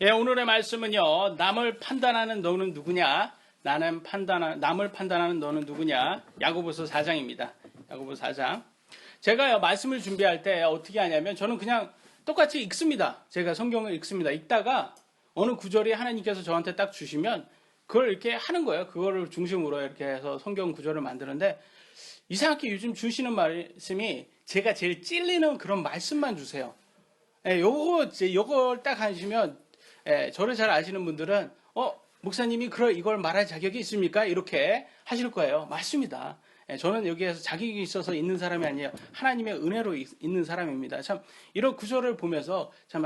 예, 오늘의 말씀은요, 남을 판단하는 너는 누구냐? 남을 판단하는 너는 누구냐? 야고보서 4장입니다. 야고보서 4장. 제가요, 말씀을 준비할 때 어떻게 하냐면, 저는 그냥 똑같이 읽습니다. 제가 성경을 읽습니다. 읽다가 어느 구절이 하나님께서 저한테 딱 주시면, 그걸 이렇게 하는 거예요. 그거를 중심으로 이렇게 해서 성경 구절을 만드는데, 이상하게 요즘 주시는 말씀이 제가 제일 찔리는 그런 말씀만 주세요. 예, 요걸 딱 하시면, 예, 저를 잘 아시는 분들은 목사님이 이걸 말할 자격이 있습니까? 이렇게 하실 거예요. 맞습니다. 예, 저는 여기에서 자격이 있어서 있는 사람이 아니에요. 하나님의 은혜로 있는 사람입니다. 참 이런 구절을 보면서 참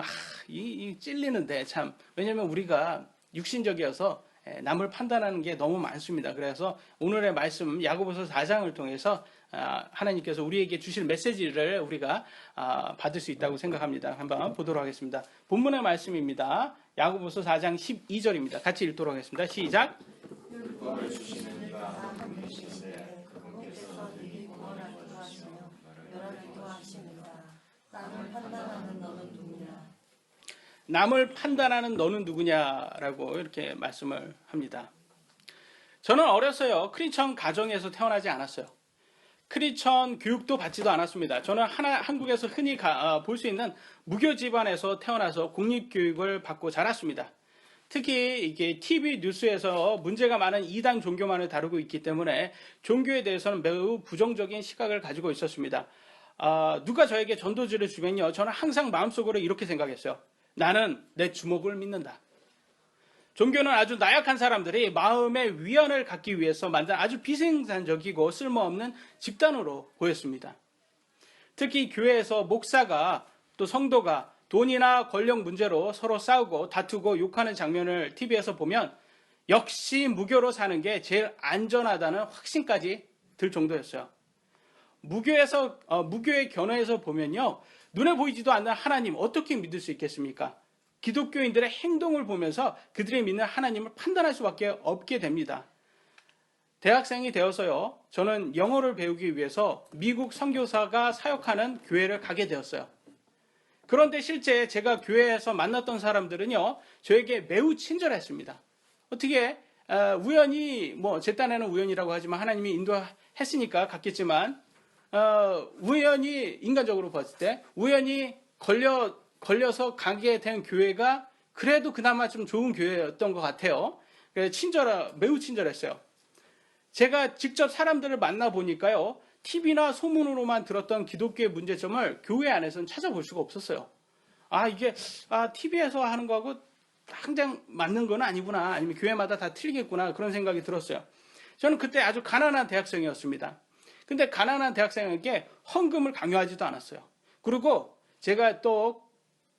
이 찔리는데 참 왜냐하면 우리가 육신적이어서 남을 판단하는 게 너무 많습니다. 그래서 오늘의 말씀 야고보서 4장을 통해서 하나님께서 우리에게 주실 메시지를 우리가 받을 수 있다고 생각합니다. 한번 보도록 하겠습니다. 본문의 말씀입니다. 야고보서 4장 12절입니다. 같이 읽도록 하겠습니다. 시작. 남을 판단하는 너는 누구냐라고 이렇게 말씀을 합니다. 저는 어렸어요. 크리스천 가정에서 태어나지 않았어요. 크리스천 교육도 받지도 않았습니다. 저는 한국에서 흔히 볼 수 있는 무교 집안에서 태어나서 공립교육을 받고 자랐습니다. 특히 이게 TV 뉴스에서 문제가 많은 이단 종교만을 다루고 있기 때문에 종교에 대해서는 매우 부정적인 시각을 가지고 있었습니다. 누가 저에게 전도지를 주면요, 저는 항상 마음속으로 이렇게 생각했어요. 나는 내 주먹을 믿는다. 종교는 아주 나약한 사람들이 마음의 위안을 갖기 위해서 만든 아주 비생산적이고 쓸모없는 집단으로 보였습니다. 특히 교회에서 목사가 또 성도가 돈이나 권력 문제로 서로 싸우고 다투고 욕하는 장면을 TV에서 보면 역시 무교로 사는 게 제일 안전하다는 확신까지 들 정도였어요. 무교의 견해에서 보면요, 눈에 보이지도 않는 하나님 어떻게 믿을 수 있겠습니까? 기독교인들의 행동을 보면서 그들이 믿는 하나님을 판단할 수밖에 없게 됩니다. 대학생이 되어서요, 저는 영어를 배우기 위해서 미국 선교사가 사역하는 교회를 가게 되었어요. 그런데 실제 제가 교회에서 만났던 사람들은요, 저에게 매우 친절했습니다. 어떻게 우연히, 제 딴에는 우연이라고 하지만 하나님이 인도했으니까 갔겠지만, 우연히 인간적으로 봤을 때 우연히 걸려서 가게 된 교회가 그래도 그나마 좀 좋은 교회였던 것 같아요. 매우 친절했어요. 제가 직접 사람들을 만나보니까요, TV나 소문으로만 들었던 기독교의 문제점을 교회 안에서는 찾아볼 수가 없었어요. 이게 TV에서 하는 거하고 당장 맞는 건 아니구나, 아니면 교회마다 다 틀리겠구나, 그런 생각이 들었어요. 저는 그때 아주 가난한 대학생이었습니다. 근데 가난한 대학생에게 헌금을 강요하지도 않았어요. 그리고 제가 또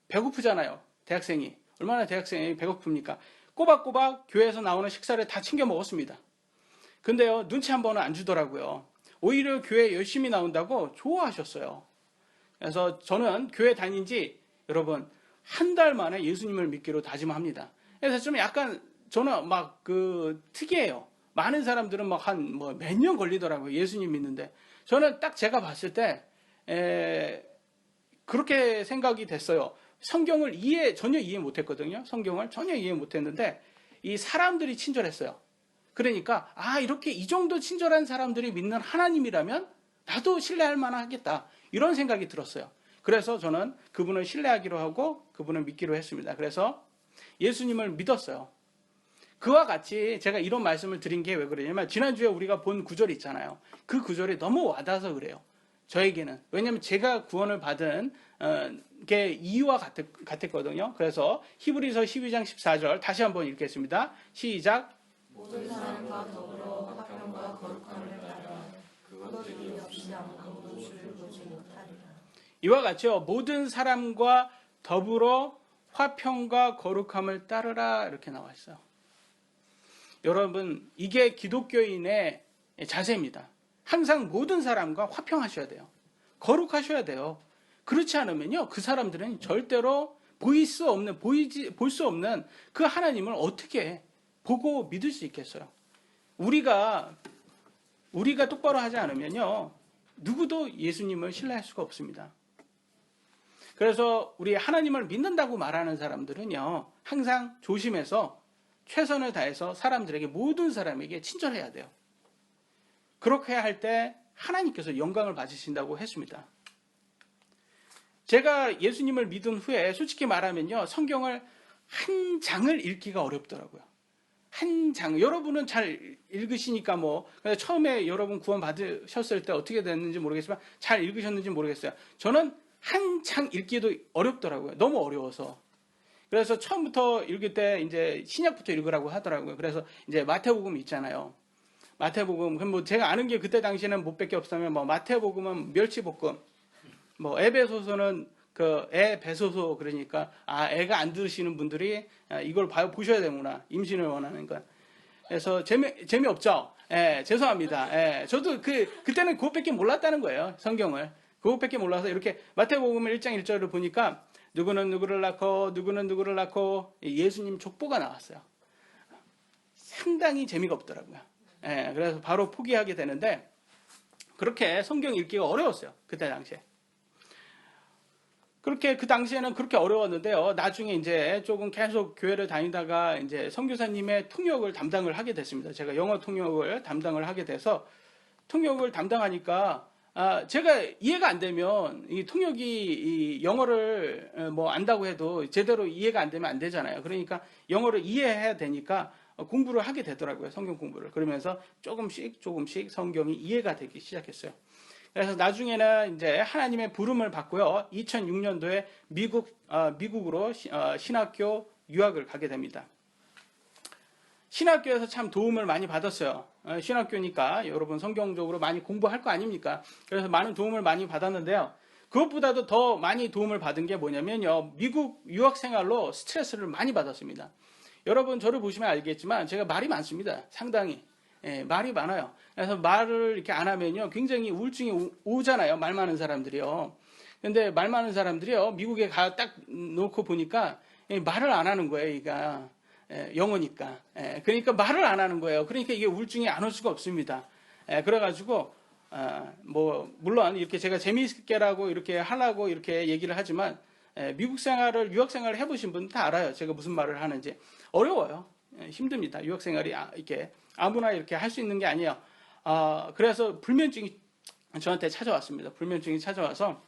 배고프잖아요. 대학생이. 얼마나 대학생이 배고픕니까? 꼬박꼬박 교회에서 나오는 식사를 다 챙겨 먹었습니다. 근데요, 눈치 한 번은 안 주더라고요. 오히려 교회 열심히 나온다고 좋아하셨어요. 그래서 저는 교회 다닌 지 여러분 한 달 만에 예수님을 믿기로 다짐합니다. 그래서 좀 약간 저는 특이해요. 많은 사람들은 몇 년 걸리더라고요. 예수님 믿는데. 저는 딱 제가 봤을 때, 그렇게 생각이 됐어요. 성경을 전혀 이해 못했거든요. 성경을 전혀 이해 못했는데, 이 사람들이 친절했어요. 그러니까, 이렇게 이 정도 친절한 사람들이 믿는 하나님이라면, 나도 신뢰할 만하겠다. 이런 생각이 들었어요. 그래서 저는 그분을 신뢰하기로 하고, 그분을 믿기로 했습니다. 그래서 예수님을 믿었어요. 그와 같이 제가 이런 말씀을 드린 게 왜 그러냐면 지난주에 우리가 본 구절이 있잖아요. 그 구절이 너무 와닿아서 그래요. 저에게는. 왜냐하면 제가 구원을 받은 게 이유와 같았거든요. 그래서 히브리서 12장 14절 다시 한번 읽겠습니다. 시작. 모든 사람과 더불어 화평과 거룩함을 따라 그것들이 없이 아무도 주를 보지 못하리라. 이와 같이요. 모든 사람과 더불어 화평과 거룩함을 따르라 이렇게 나와 있어요. 여러분, 이게 기독교인의 자세입니다. 항상 모든 사람과 화평하셔야 돼요. 거룩하셔야 돼요. 그렇지 않으면요, 그 사람들은 절대로 볼 수 없는 그 하나님을 어떻게 보고 믿을 수 있겠어요? 우리가 똑바로 하지 않으면요, 누구도 예수님을 신뢰할 수가 없습니다. 그래서 우리 하나님을 믿는다고 말하는 사람들은요, 항상 조심해서 최선을 다해서 사람들에게, 모든 사람에게 친절해야 돼요. 그렇게 할 때 하나님께서 영광을 받으신다고 했습니다. 제가 예수님을 믿은 후에 솔직히 말하면요, 성경을 한 장을 읽기가 어렵더라고요. 한 장. 여러분은 잘 읽으시니까 처음에 여러분 구원 받으셨을 때 어떻게 됐는지 모르겠지만 잘 읽으셨는지 모르겠어요. 저는 한 장 읽기도 어렵더라고요. 너무 어려워서. 그래서 처음부터 읽을 때 이제 신약부터 읽으라고 하더라고요. 그래서 이제 마태복음 있잖아요. 마태복음, 그럼 제가 아는 게 그때 당시에는 못 밖에 없으면 마태복음은 멸치볶음, 에베소서는 에베소서, 그러니까 애가 안 들으시는 분들이 이걸 보셔야 되구나, 임신을 원하는 건. 그래서 재미없죠? 예, 죄송합니다. 예, 저도 그때는 그것밖에 몰랐다는 거예요. 성경을 그것밖에 몰라서 이렇게 마태복음 1장 1절을 보니까 누구는 누구를 낳고 누구는 누구를 낳고 예수님 족보가 나왔어요. 상당히 재미가 없더라고요. 예, 그래서 바로 포기하게 되는데, 그렇게 성경 읽기가 어려웠어요. 그때 당시에. 그렇게 그 당시에는 그렇게 어려웠는데요. 나중에 이제 조금 계속 교회를 다니다가 이제 선교사님의 통역을 담당을 하게 됐습니다. 제가 영어 통역을 담당을 하게 돼서 통역을 담당하니까 제가 이해가 안 되면 이 통역이 이 영어를 안다고 해도 제대로 이해가 안 되면 안 되잖아요. 그러니까 영어를 이해해야 되니까 공부를 하게 되더라고요. 성경 공부를. 그러면서 조금씩 성경이 이해가 되기 시작했어요. 그래서 나중에는 이제 하나님의 부름을 받고요. 2006년도에 미국으로 신학교 유학을 가게 됩니다. 신학교에서 참 도움을 많이 받았어요. 신학교니까 여러분 성경적으로 많이 공부할 거 아닙니까? 그래서 많은 도움을 많이 받았는데요. 그것보다도 더 많이 도움을 받은 게 뭐냐면요, 미국 유학 생활로 스트레스를 많이 받았습니다. 여러분 저를 보시면 알겠지만 제가 말이 많습니다. 상당히. 예, 말이 많아요. 그래서 말을 이렇게 안 하면요, 굉장히 우울증이 오잖아요. 말 많은 사람들이요. 근데 말 많은 사람들이요, 미국에 딱 놓고 보니까 말을 안 하는 거예요, 얘가. 영어니까. 그러니까 말을 안 하는 거예요. 그러니까 이게 우울증이 안 올 수가 없습니다. 그래가지고, 물론 이렇게 제가 재미있게라고 이렇게 하려고 이렇게 얘기를 하지만, 미국 생활을, 유학 생활을 해보신 분 다 알아요. 제가 무슨 말을 하는지. 어려워요. 힘듭니다. 유학 생활이 이렇게 아무나 이렇게 할 수 있는 게 아니에요. 그래서 불면증이 저한테 찾아왔습니다. 불면증이 찾아와서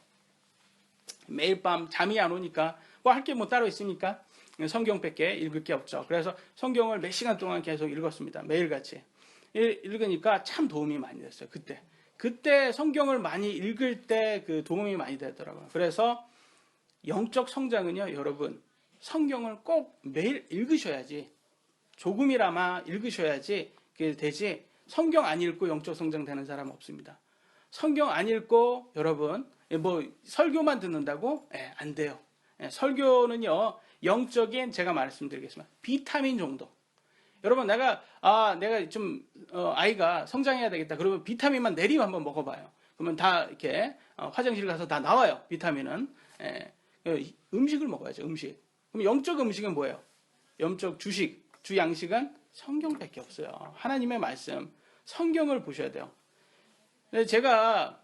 매일 밤 잠이 안 오니까 할 게 따로 있으니까 성경밖에 읽을 게 없죠. 그래서 성경을 몇 시간 동안 계속 읽었습니다. 매일같이. 읽으니까 참 도움이 많이 됐어요. 그때 성경을 많이 읽을 때 그 도움이 많이 되더라고요. 그래서 영적 성장은요, 여러분, 성경을 꼭 매일 읽으셔야지, 조금이라마 읽으셔야지 그게 되지, 성경 안 읽고 영적 성장 되는 사람 없습니다. 성경 안 읽고 여러분 설교만 듣는다고? 안 돼요. 설교는요, 영적인, 제가 말씀드리겠습니다, 비타민 정도. 여러분, 내가 좀 아이가 성장해야 되겠다 그러면 비타민만 내리면 한번 먹어봐요. 그러면 다 이렇게 화장실 가서 다 나와요. 비타민은. 음식을 먹어야죠. 음식. 그럼 영적 음식은 뭐예요? 영적 주양식은 성경밖에 없어요. 하나님의 말씀, 성경을 보셔야 돼요. 제가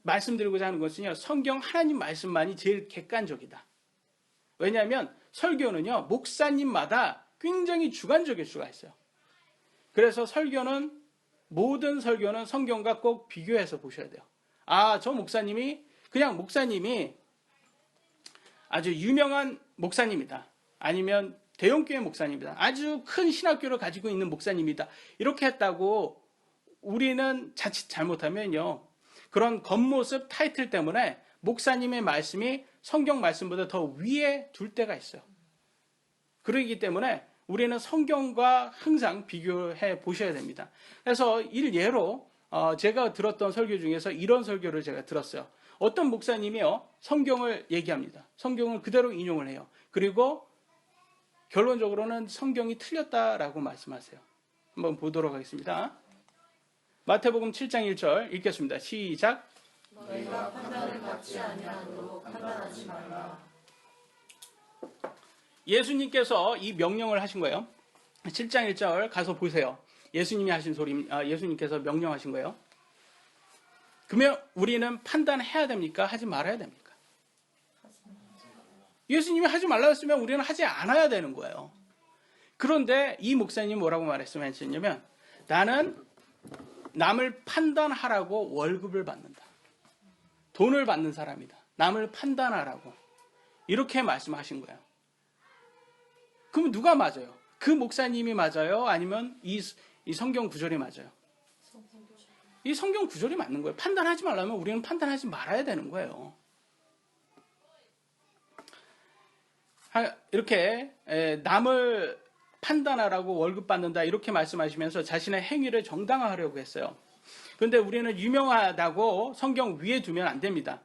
말씀드리고자 하는 것은요, 성경 하나님 말씀만이 제일 객관적이다. 왜냐하면 설교는요, 목사님마다 굉장히 주관적일 수가 있어요. 그래서 모든 설교는 성경과 꼭 비교해서 보셔야 돼요. 저 목사님이 아주 유명한 목사님이다. 아니면 대형교회 목사님이다. 아주 큰 신학교를 가지고 있는 목사님이다. 이렇게 했다고 우리는 자칫 잘못하면요, 그런 겉모습 타이틀 때문에 목사님의 말씀이 성경 말씀보다 더 위에 둘 때가 있어요. 그러기 때문에 우리는 성경과 항상 비교해 보셔야 됩니다. 그래서 일예로 제가 들었던 설교 중에서 이런 설교를 제가 들었어요. 어떤 목사님이요, 성경을 얘기합니다. 성경을 그대로 인용을 해요. 그리고 결론적으로는 성경이 틀렸다라고 말씀하세요. 한번 보도록 하겠습니다. 마태복음 7장 1절 읽겠습니다. 시작. 너희가 판단을 받지 아니하도록 판단하지 말라. 예수님께서 이 명령을 하신 거예요. 7장 1절 가서 보세요. 예수님이 하신 예수님께서 명령하신 거예요. 그러면 우리는 판단해야 됩니까? 하지 말아야 됩니까? 예수님이 하지 말라 했으면 우리는 하지 않아야 되는 거예요. 그런데 이 목사님이 뭐라고 말했냐면 나는 남을 판단하라고 월급을 받는다. 돈을 받는 사람이다. 남을 판단하라고. 이렇게 말씀하신 거예요. 그럼 누가 맞아요? 그 목사님이 맞아요? 아니면 이 성경 구절이 맞아요? 이 성경 구절이 맞는 거예요. 판단하지 말라면 우리는 판단하지 말아야 되는 거예요. 이렇게 남을 판단하라고 월급 받는다 이렇게 말씀하시면서 자신의 행위를 정당화하려고 했어요. 그런데 우리는 유명하다고 성경 위에 두면 안 됩니다.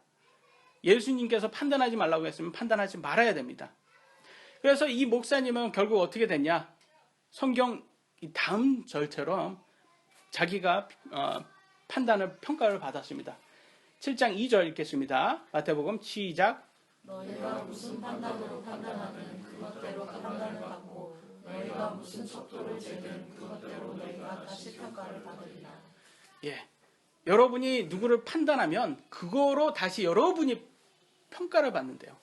예수님께서 판단하지 말라고 했으면 판단하지 말아야 됩니다. 그래서 이 목사님은 결국 어떻게 됐냐? 성경 다음 절처럼 자기가 판단을 평가를 받았습니다. 7장 2절 읽겠습니다. 마태복음 시작. 너희가 무슨 판단으로 판단하든 그것대로 판단을 받고 너희가 무슨 척도를 재든 그것대로 너희가 다시 평가를 받으리라. 예, 여러분이 누구를 판단하면 그거로 다시 여러분이 평가를 받는데요.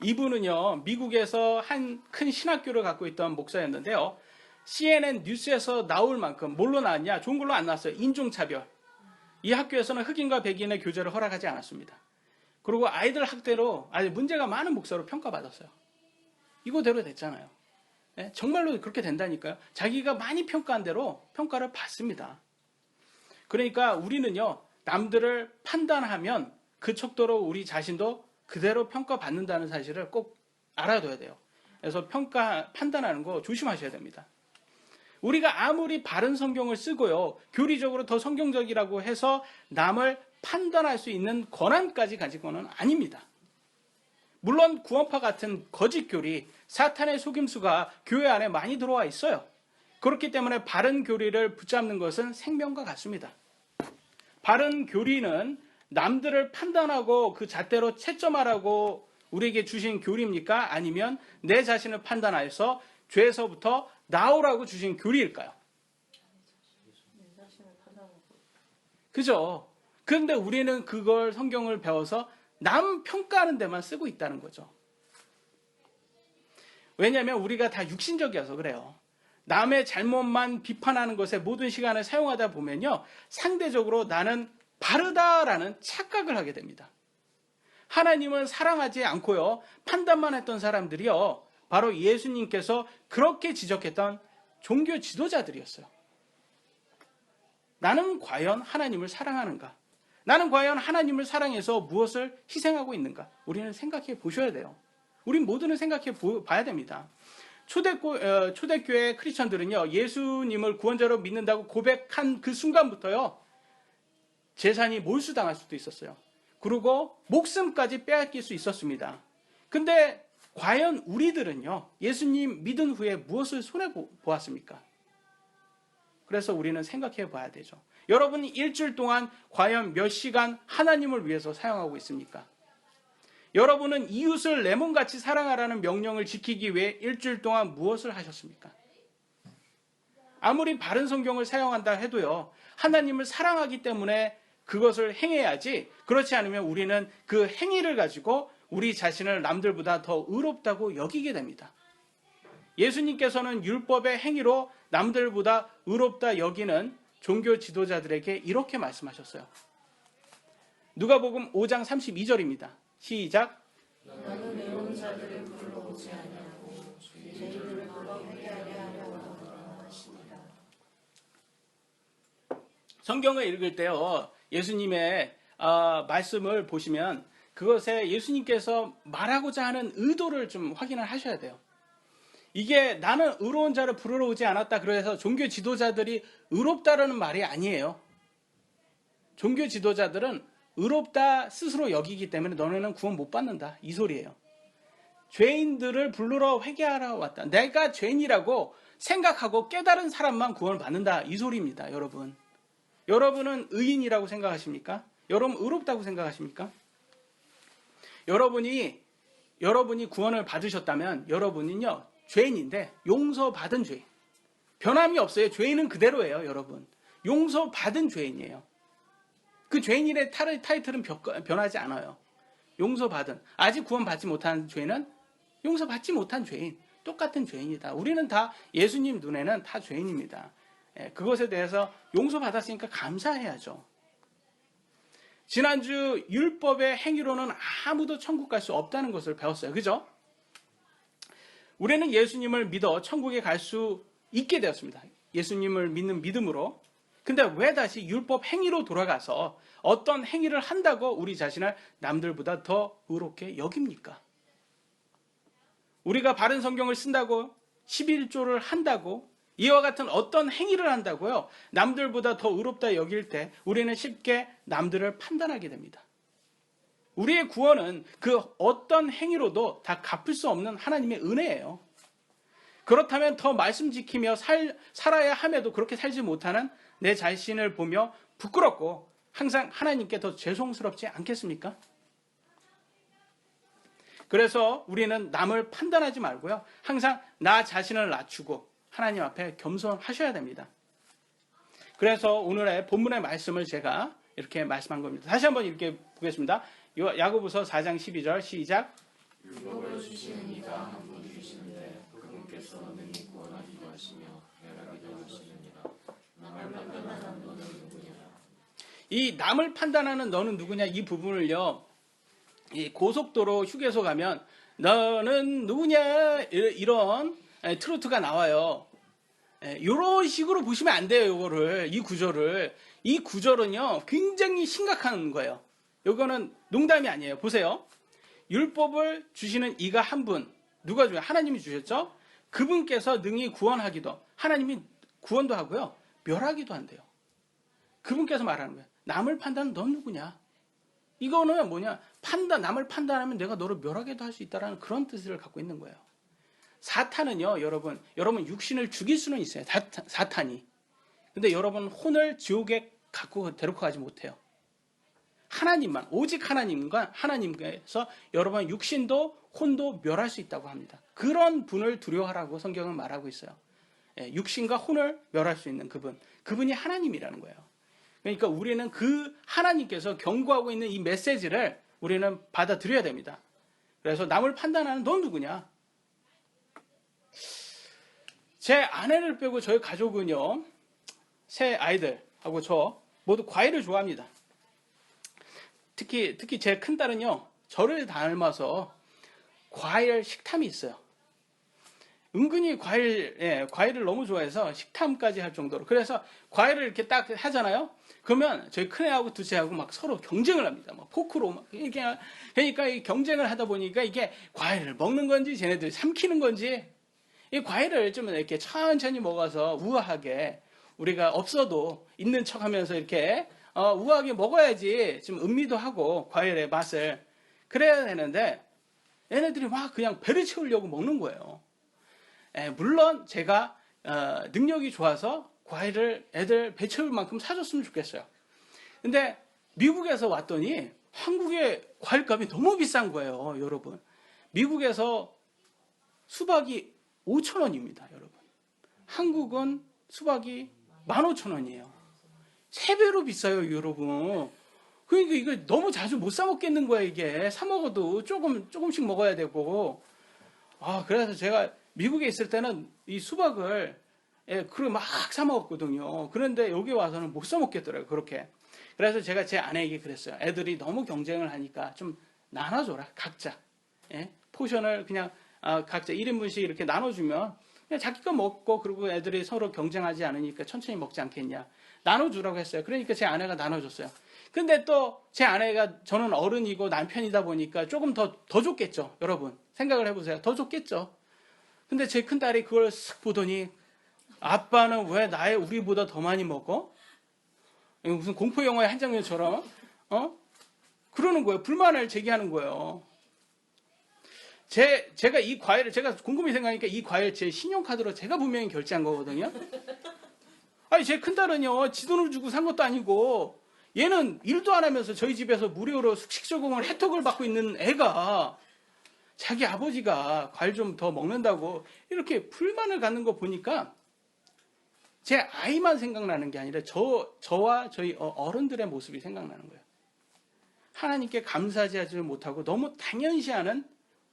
이분은요, 미국에서 한 큰 신학교를 갖고 있던 목사였는데요. CNN 뉴스에서 나올 만큼 뭘로 나왔냐? 좋은 걸로 안 나왔어요. 인종차별. 이 학교에서는 흑인과 백인의 교제를 허락하지 않았습니다. 그리고 아이들 학대로 아주 문제가 많은 목사로 평가받았어요. 이거대로 됐잖아요. 네? 정말로 그렇게 된다니까요. 자기가 많이 평가한 대로 평가를 받습니다. 그러니까 우리는요, 남들을 판단하면 그 척도로 우리 자신도 그대로 평가받는다는 사실을 꼭 알아둬야 돼요. 그래서 판단하는 거 조심하셔야 됩니다. 우리가 아무리 바른 성경을 쓰고요, 교리적으로 더 성경적이라고 해서 남을 판단할 수 있는 권한까지 가지고는 아닙니다. 물론 구원파 같은 거짓 교리, 사탄의 속임수가 교회 안에 많이 들어와 있어요. 그렇기 때문에 바른 교리를 붙잡는 것은 생명과 같습니다. 바른 교리는 남들을 판단하고 그 잣대로 채점하라고 우리에게 주신 교리입니까? 아니면 내 자신을 판단하여서 죄에서부터 나오라고 주신 교리일까요? 그죠? 그런데 우리는 그걸 성경을 배워서 남 평가하는 데만 쓰고 있다는 거죠. 왜냐하면 우리가 다 육신적이어서 그래요. 남의 잘못만 비판하는 것에 모든 시간을 사용하다 보면요, 상대적으로 나는 바르다라는 착각을 하게 됩니다. 하나님은 사랑하지 않고요, 판단만 했던 사람들이요, 바로 예수님께서 그렇게 지적했던 종교 지도자들이었어요. 나는 과연 하나님을 사랑하는가? 나는 과연 하나님을 사랑해서 무엇을 희생하고 있는가? 우리는 생각해 보셔야 돼요. 우린 모두는 생각해 봐야 됩니다. 초대교회 크리스천들은요, 예수님을 구원자로 믿는다고 고백한 그 순간부터요, 재산이 몰수당할 수도 있었어요. 그리고 목숨까지 빼앗길 수 있었습니다. 근데 과연 우리들은요, 예수님 믿은 후에 무엇을 손해보았습니까? 그래서 우리는 생각해 봐야 되죠. 여러분이 일주일 동안 과연 몇 시간 하나님을 위해서 사용하고 있습니까? 여러분은 이웃을 내 몸같이 사랑하라는 명령을 지키기 위해 일주일 동안 무엇을 하셨습니까? 아무리 바른 성경을 사용한다 해도요, 하나님을 사랑하기 때문에 그것을 행해야지, 그렇지 않으면 우리는 그 행위를 가지고 우리 자신을 남들보다 더 의롭다고 여기게 됩니다. 예수님께서는 율법의 행위로 남들보다 의롭다 여기는 종교 지도자들에게 이렇게 말씀하셨어요. 누가복음 5장 32절입니다. 시작. 너는 외로운 자들을 불러오지 아니하고 죄인들을 불러 회개하게 하려고 하시니라. 성경을 읽을 때요, 예수님의 말씀을 보시면 그것에 예수님께서 말하고자 하는 의도를 좀 확인을 하셔야 돼요. 이게 나는 의로운 자를 부르러 오지 않았다, 그래서 종교 지도자들이 의롭다라는 말이 아니에요. 종교 지도자들은 의롭다 스스로 여기기 때문에 너네는 구원 못 받는다, 이 소리예요. 죄인들을 부르러 회개하러 왔다. 내가 죄인이라고 생각하고 깨달은 사람만 구원을 받는다, 이 소리입니다. 여러분, 여러분은 의인이라고 생각하십니까? 여러분 의롭다고 생각하십니까? 여러분이 구원을 받으셨다면 여러분은요, 죄인인데 용서받은 죄인. 변함이 없어요. 죄인은 그대로예요, 여러분. 용서받은 죄인이에요. 그 죄인의 타이틀은 변하지 않아요. 용서받은, 아직 구원받지 못한 죄는 용서받지 못한 죄인, 똑같은 죄인이다. 우리는 다 예수님 눈에는 다 죄인입니다. 그것에 대해서 용서받았으니까 감사해야죠. 지난주 율법의 행위로는 아무도 천국 갈 수 없다는 것을 배웠어요. 그죠? 우리는 예수님을 믿어 천국에 갈 수 있게 되었습니다. 예수님을 믿는 믿음으로. 근데 왜 다시 율법 행위로 돌아가서 어떤 행위를 한다고 우리 자신을 남들보다 더 의롭게 여깁니까? 우리가 바른 성경을 쓴다고, 11조를 한다고, 이와 같은 어떤 행위를 한다고요, 남들보다 더 의롭다 여길 때 우리는 쉽게 남들을 판단하게 됩니다. 우리의 구원은 그 어떤 행위로도 다 갚을 수 없는 하나님의 은혜예요. 그렇다면 더 말씀 지키며 살아야 함에도 그렇게 살지 못하는 내 자신을 보며 부끄럽고 항상 하나님께 더 죄송스럽지 않겠습니까? 그래서 우리는 남을 판단하지 말고요, 항상 나 자신을 낮추고 하나님 앞에 겸손하셔야 됩니다. 그래서 오늘의 본문의 말씀을 제가 이렇게 말씀한 겁니다. 다시 한번 읽게 보겠습니다. 야고보서 4장 12절 시작. 율법을 주시는 이가 한 분 주시는데 그분께서 능히 구원하기도 하시며 멸하기도 하시느니라. 남을 판단하는 너는 누구냐? 이 남을 판단하는 너는 누구냐, 이 부분을요, 이 고속도로 휴게소 가면 너는 누구냐 이런 트로트가 나와요. 이런 식으로 보시면 안 돼요. 이 구절은요 굉장히 심각한 거예요. 이거는 농담이 아니에요. 보세요. 율법을 주시는 이가 한 분, 누가 주요? 하나님이 주셨죠. 그분께서 능히 구원하기도, 하나님이 구원도 하고요, 멸하기도 한대요. 그분께서 말하는 거예요. 남을 판단은 넌 누구냐? 이거는 뭐냐? 남을 판단하면 내가 너를 멸하게도 할 수 있다라는 그런 뜻을 갖고 있는 거예요. 사탄은요, 여러분 육신을 죽일 수는 있어요. 사탄이. 근데 여러분 혼을 지옥에 데리고 가지 못해요. 하나님만, 오직 하나님께서 여러분 육신도 혼도 멸할 수 있다고 합니다. 그런 분을 두려워하라고 성경은 말하고 있어요. 육신과 혼을 멸할 수 있는 그분이 하나님이라는 거예요. 그러니까 우리는 그 하나님께서 경고하고 있는 이 메시지를 우리는 받아들여야 됩니다. 그래서 남을 판단하는 넌 누구냐? 제 아내를 빼고 저희 가족은요, 새 아이들하고 저 모두 과일을 좋아합니다. 특히 제 큰딸은요, 저를 닮아서 과일 식탐이 있어요. 은근히 과일을 너무 좋아해서 식탐까지 할 정도로. 그래서 과일을 이렇게 딱 하잖아요. 그러면 저희 큰애하고 둘째하고 막 서로 경쟁을 합니다. 막 포크로 막 이렇게. 그러니까 이 경쟁을 하다 보니까 이게 과일을 먹는 건지 쟤네들 삼키는 건지, 이 과일을 좀 이렇게 천천히 먹어서 우아하게, 우리가 없어도 있는 척하면서 이렇게 우아하게 먹어야지 좀 음미도 하고 과일의 맛을 그래야 되는데, 얘네들이 막 그냥 배를 채우려고 먹는 거예요. 물론 제가 능력이 좋아서 과일을 애들 배 채울 만큼 사줬으면 좋겠어요. 근데 미국에서 왔더니 한국의 과일값이 너무 비싼 거예요, 여러분. 미국에서 수박이 5,000원입니다, 여러분. 한국은 수박이 15,000원이에요. 3배로 비싸요, 여러분. 그러니까 이거 너무 자주 못 사 먹겠는 거예요, 이게. 사 먹어도 조금씩 먹어야 되고. 그래서 제가 미국에 있을 때는 이 수박을 그걸 막 사 먹었거든요. 그런데 여기 와서는 못 사 먹겠더라고요, 그렇게. 그래서 제가 제 아내에게 그랬어요. 애들이 너무 경쟁을 하니까 좀 나눠줘라, 각자. 포션을 그냥 각자 1인분씩 이렇게 나눠주면 그냥 자기 거 먹고, 그리고 애들이 서로 경쟁하지 않으니까 천천히 먹지 않겠냐. 나눠주라고 했어요. 그러니까 제 아내가 나눠줬어요. 근데 또 제 아내가, 저는 어른이고 남편이다 보니까 조금 더 줬겠죠, 여러분. 생각을 해보세요. 더 줬겠죠. 근데 제 큰딸이 그걸 쓱 보더니, 아빠는 왜 우리보다 더 많이 먹어? 무슨 공포영화의 한 장면처럼, 그러는 거예요. 불만을 제기하는 거예요. 제가 이 과일을, 제가 곰곰이 생각하니까 이 과일 제 신용카드로 제가 분명히 결제한 거거든요. 아니, 제 큰딸은요, 지 돈을 주고 산 것도 아니고, 얘는 일도 안 하면서 저희 집에서 무료로 숙식 제공을 혜택을 받고 있는 애가 자기 아버지가 과일 좀 더 먹는다고 이렇게 불만을 갖는 거 보니까, 제 아이만 생각나는 게 아니라 저와 저희 어른들의 모습이 생각나는 거예요. 하나님께 감사하지 하지 못하고 너무 당연시하는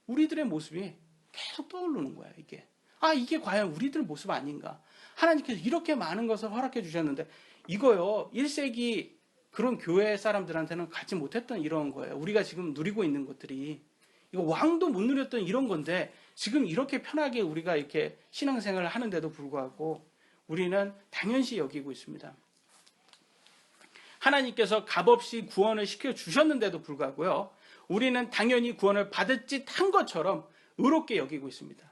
우리들의 모습이 계속 떠오르는 거예요. 이게 과연 우리들 모습 아닌가? 하나님께서 이렇게 많은 것을 허락해 주셨는데 이거요 1세기 그런 교회 사람들한테는 갖지 못했던 이런 거예요. 우리가 지금 누리고 있는 것들이 이거 왕도 못 누렸던 이런 건데 지금 이렇게 편하게 우리가 이렇게 신앙생활을 하는데도 불구하고 우리는 당연시 여기고 있습니다. 하나님께서 값없이 구원을 시켜주셨는데도 불구하고요. 우리는 당연히 구원을 받을 짓 한 것처럼 의롭게 여기고 있습니다.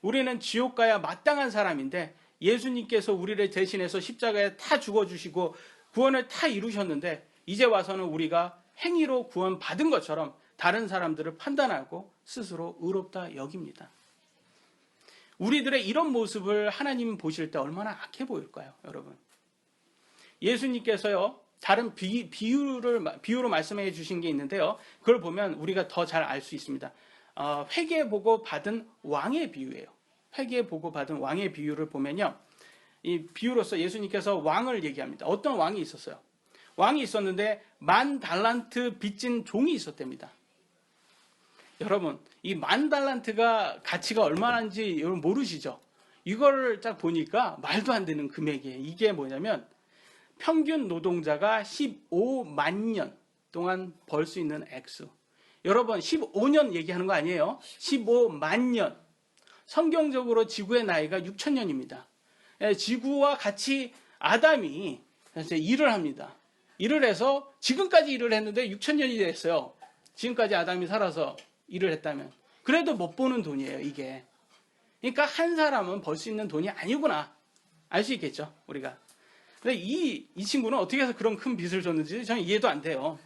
우리는 지옥 가야 마땅한 사람인데 예수님께서 우리를 대신해서 십자가에 다 죽어주시고 구원을 다 이루셨는데 이제 와서는 우리가 행위로 구원 받은 것처럼 다른 사람들을 판단하고 스스로 의롭다 여깁니다. 우리들의 이런 모습을 하나님 보실 때 얼마나 악해 보일까요, 여러분? 예수님께서요, 다른 비유로 말씀해 주신 게 있는데요. 그걸 보면 우리가 더 잘 알 수 있습니다. 회개 보고 받은 왕의 비유예요. 회개 보고 받은 왕의 비유를 보면요. 이 비유로서 예수님께서 왕을 얘기합니다. 어떤 왕이 있었어요? 왕이 있었는데 10,000달란트 빚진 종이 있었답니다. 여러분, 이 10,000달란트가 가치가 얼마나인지 여러분 모르시죠? 이걸 딱 보니까 말도 안 되는 금액이에요. 이게 뭐냐면 평균 노동자가 15만 년 동안 벌 수 있는 액수. 여러분 15년 얘기하는 거 아니에요. 15만 년. 성경적으로 지구의 나이가 6,000년입니다. 지구와 같이 아담이 일을 합니다. 일을 해서 지금까지 일을 했는데 6,000년이 됐어요. 지금까지 아담이 살아서 일을 했다면. 그래도 못 보는 돈이에요, 이게. 그러니까 한 사람은 벌 수 있는 돈이 아니구나. 알 수 있겠죠, 우리가. 근데 이 친구는 어떻게 해서 그런 큰 빚을 졌는지 저는 이해도 안 돼요.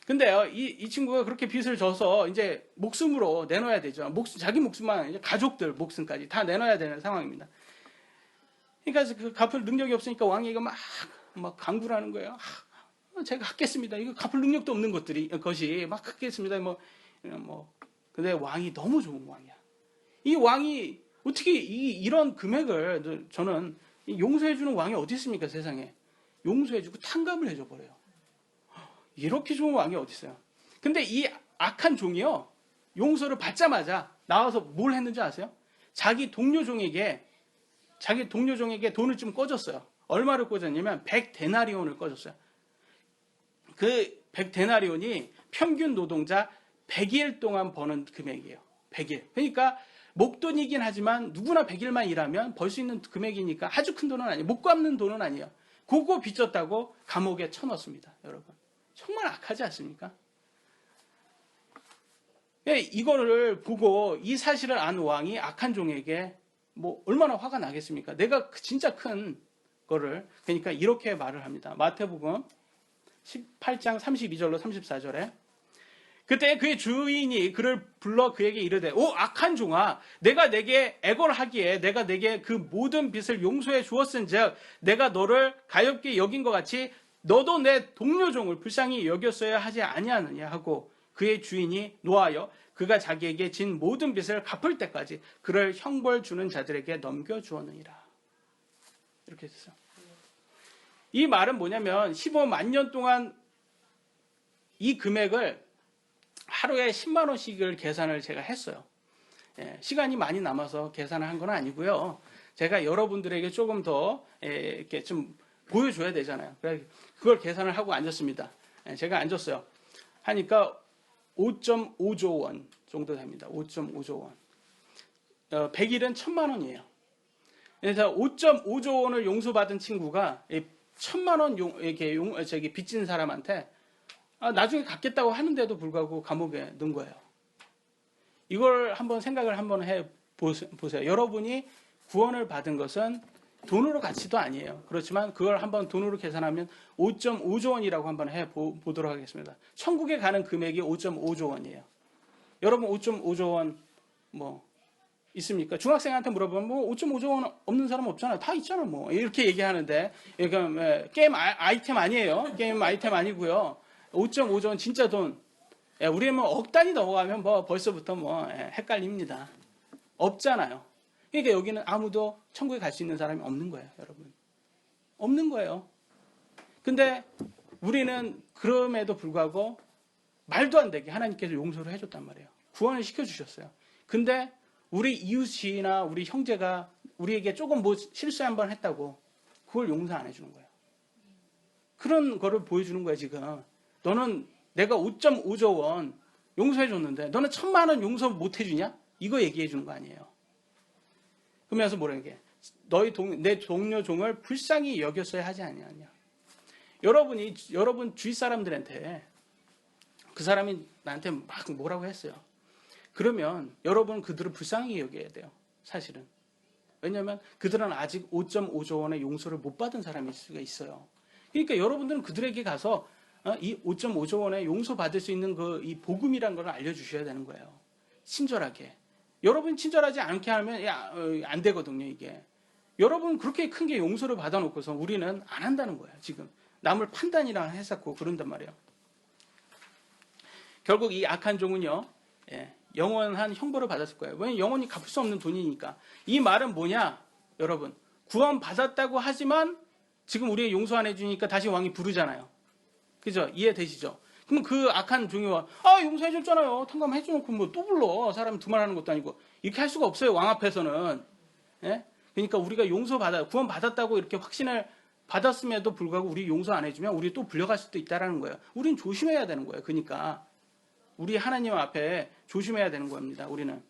근데요, 이 친구가 그렇게 빚을 져서 이제 목숨으로 내놔야 되죠. 자기 목숨만, 이제 가족들 목숨까지 다 내놔야 되는 상황입니다. 그러니까 그 갚을 능력이 없으니까 왕이 이거 막 강구를 하는 거예요. 제가 갚겠습니다. 이거 갚을 능력도 없는 것이 막 갚겠습니다. 근데 왕이 너무 좋은 왕이야. 이 왕이 어떻게 이런 금액을 저는 용서해주는 왕이 어디 있습니까, 세상에. 용서해주고 탕감을 해줘 버려요. 이렇게 좋은 왕이 어디 있어요. 근데 이 악한 종이요, 용서를 받자마자 나와서 뭘 했는지 아세요? 자기 동료 종에게 돈을 좀 꿔줬어요. 얼마를 꿔줬냐면 100데나리온을 꿔줬어요. 그 100데나리온이 평균 노동자 100일 동안 버는 금액이에요. 100일. 그러니까 목돈이긴 하지만 누구나 100일만 일하면 벌 수 있는 금액이니까 아주 큰 돈은 아니에요. 못 갚는 돈은 아니에요. 그거 빚졌다고 감옥에 쳐넣습니다. 여러분. 정말 악하지 않습니까? 이거를 보고 이 사실을 안 왕이 악한 종에게 얼마나 화가 나겠습니까? 내가 진짜 큰 거를. 그러니까 이렇게 말을 합니다. 마태복음 18장 32절로 34절에 그때 그의 주인이 그를 불러 그에게 이르되 오 악한 종아 내가 내게 애걸하기에 내가 내게 그 모든 빚을 용서해 주었은즉 내가 너를 가엾게 여긴 것 같이 너도 내 동료 종을 불쌍히 여겼어야 하지 아니하느냐 하고 그의 주인이 노하여 그가 자기에게 진 모든 빚을 갚을 때까지 그를 형벌 주는 자들에게 넘겨주었느니라. 이렇게 했어요. 이 말은 뭐냐면 15만 년 동안 이 금액을 하루에 10만 원씩을 계산을 제가 했어요. 시간이 많이 남아서 계산을 한 건 아니고요. 제가 여러분들에게 조금 더 이렇게 좀 보여줘야 되잖아요. 그래서 그걸 계산을 하고 앉았습니다. 제가 앉았어요. 하니까 5.5조 원 정도 됩니다. 5.5조 원. 100일은 1,000만 원이에요. 그래서 5.5조 원을 용서받은 친구가 1,000만 원 빚진 사람한테 나중에 갚겠다고 하는데도 불구하고 감옥에 넣은 거예요. 이걸 한번 생각을 한번 해 보세요. 여러분이 구원을 받은 것은 돈으로 가치도 아니에요. 그렇지만 그걸 한번 돈으로 계산하면 5.5조 원이라고 한번 해 보도록 하겠습니다. 천국에 가는 금액이 5.5조 원이에요. 여러분 5.5조 원 있습니까? 중학생한테 물어보면 5.5조 원 없는 사람 없잖아요. 다 있잖아 이렇게 얘기하는데 게임 아이템 아니에요. 게임 아이템 아니고요. 5.5조 원 진짜 돈. 우리 억 단위 넘어가면 벌써부터 헷갈립니다. 없잖아요. 그러니까 여기는 아무도 천국에 갈 수 있는 사람이 없는 거예요, 여러분. 없는 거예요. 근데 우리는 그럼에도 불구하고 말도 안 되게 하나님께서 용서를 해줬단 말이에요. 구원을 시켜주셨어요. 근데 우리 이웃이나 우리 형제가 우리에게 조금 뭐 실수 한번 했다고 그걸 용서 안 해주는 거예요. 그런 거를 보여주는 거예요, 지금. 너는 내가 5.5조 원 용서해줬는데 너는 1,000만 원 용서 못 해주냐? 이거 얘기해 주는 거 아니에요. 그러면서 뭐라 이게 내 동료 종을 불쌍히 여겼어야 하지 아니하냐. 여러분 주위 사람들한테 그 사람이 나한테 막 뭐라고 했어요. 그러면 여러분 그들을 불쌍히 여겨야 돼요. 사실은. 왜냐하면 그들은 아직 5.5조 원의 용서를 못 받은 사람일 수가 있어요. 그러니까 여러분들은 그들에게 가서 이 5.5조 원의 용서 받을 수 있는 이 복음이라는 걸 알려주셔야 되는 거예요. 친절하게. 여러분 친절하지 않게 하면 안 되거든요, 이게. 여러분 그렇게 큰 게 용서를 받아놓고서 우리는 안 한다는 거예요, 지금. 남을 판단이랑 했었고 그런단 말이에요. 결국 이 악한 종은요, 영원한 형벌을 받았을 거예요. 왜냐면 영원히 갚을 수 없는 돈이니까. 이 말은 뭐냐, 여러분. 구원 받았다고 하지만 지금 우리가 용서 안 해주니까 다시 왕이 부르잖아요. 그죠? 이해되시죠? 그럼 그 악한 종이 와, 용서해줬잖아요. 탕감해줘놓고 뭐 또 불러. 사람 두말하는 것도 아니고. 이렇게 할 수가 없어요, 왕 앞에서는. 예? 그러니까 우리가 구원 받았다고 이렇게 확신을 받았음에도 불구하고 우리 용서 안 해주면 우리 또 불려갈 수도 있다라는 거예요. 우리는 조심해야 되는 거예요. 그러니까 우리 하나님 앞에 조심해야 되는 겁니다. 우리는